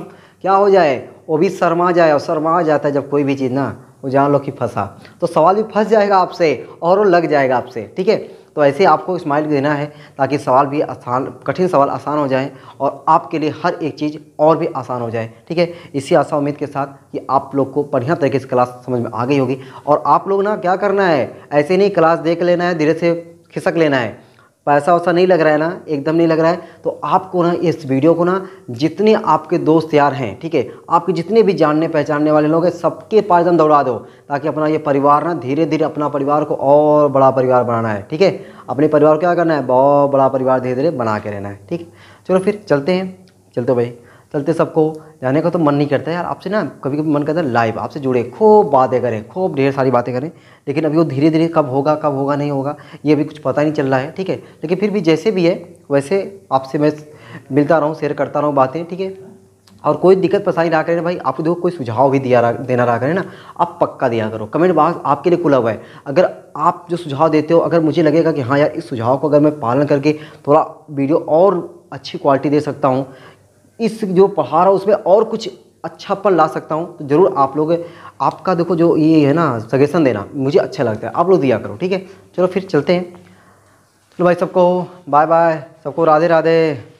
क्या हो जाए, वो भी शर्मा जाए। और शर्मा जाता है जब कोई भी चीज़ ना, वो जान लो कि फंसा, तो सवाल भी फंस जाएगा आपसे और वो लग जाएगा आपसे, ठीक है। तो ऐसे आपको स्माइल देना है ताकि सवाल भी आसान, कठिन सवाल आसान हो जाए और आपके लिए हर एक चीज़ और भी आसान हो जाए, ठीक है। इसी आशा उम्मीद के साथ कि आप लोग को बढ़िया तरीके से क्लास समझ में आ गई होगी। और आप लोग ना क्या करना है, ऐसे नहीं क्लास देख लेना है, धीरे से खिसक लेना है, पैसा वैसा नहीं लग रहा है ना, एकदम नहीं लग रहा है, तो आपको ना इस वीडियो को ना जितने आपके दोस्त यार हैं, ठीक है, आपके जितने भी जानने पहचानने वाले लोग हैं, सबके पास एकदम दौड़ा दो, ताकि अपना ये परिवार ना धीरे धीरे अपना परिवार को और बड़ा परिवार बनाना है, ठीक है। अपने परिवार को क्या करना है, बहुत बड़ा परिवार धीरे धीरे बना के रहना है, ठीक है। चलो फिर चलते हैं, चलते भाई, चलते। सबको जाने का तो मन नहीं करता यार, आपसे ना कभी कभी मन करता है लाइव आपसे जुड़े, खूब बातें करें, खूब ढेर सारी बातें करें, लेकिन अभी वो धीरे धीरे कब होगा नहीं होगा ये अभी कुछ पता नहीं चल रहा है, ठीक है। लेकिन फिर भी जैसे भी है वैसे आपसे मैं मिलता रहूँ, शेयर करता रहूँ बातें, ठीक है। और कोई दिक्कत परेशानी रहा करें भाई, आपको देखो कोई सुझाव भी देना रहा करें ना, आप पक्का दिया करो, कमेंट बॉक्स आपके लिए खुला हुआ है। अगर आप जो सुझाव देते हो, अगर मुझे लगेगा कि हाँ यार इस सुझाव को अगर मैं पालन करके थोड़ा वीडियो और अच्छी क्वालिटी दे सकता हूँ, इस जो पढ़ा रहा हूँ उसमें और कुछ अच्छापन ला सकता हूँ, तो ज़रूर आप लोग, आपका देखो जो ये है ना सजेशन देना मुझे अच्छा लगता है, आप लोग दिया करो, ठीक है। चलो फिर चलते हैं, चलो भाई, सबको बाय बाय, सबको राधे राधे।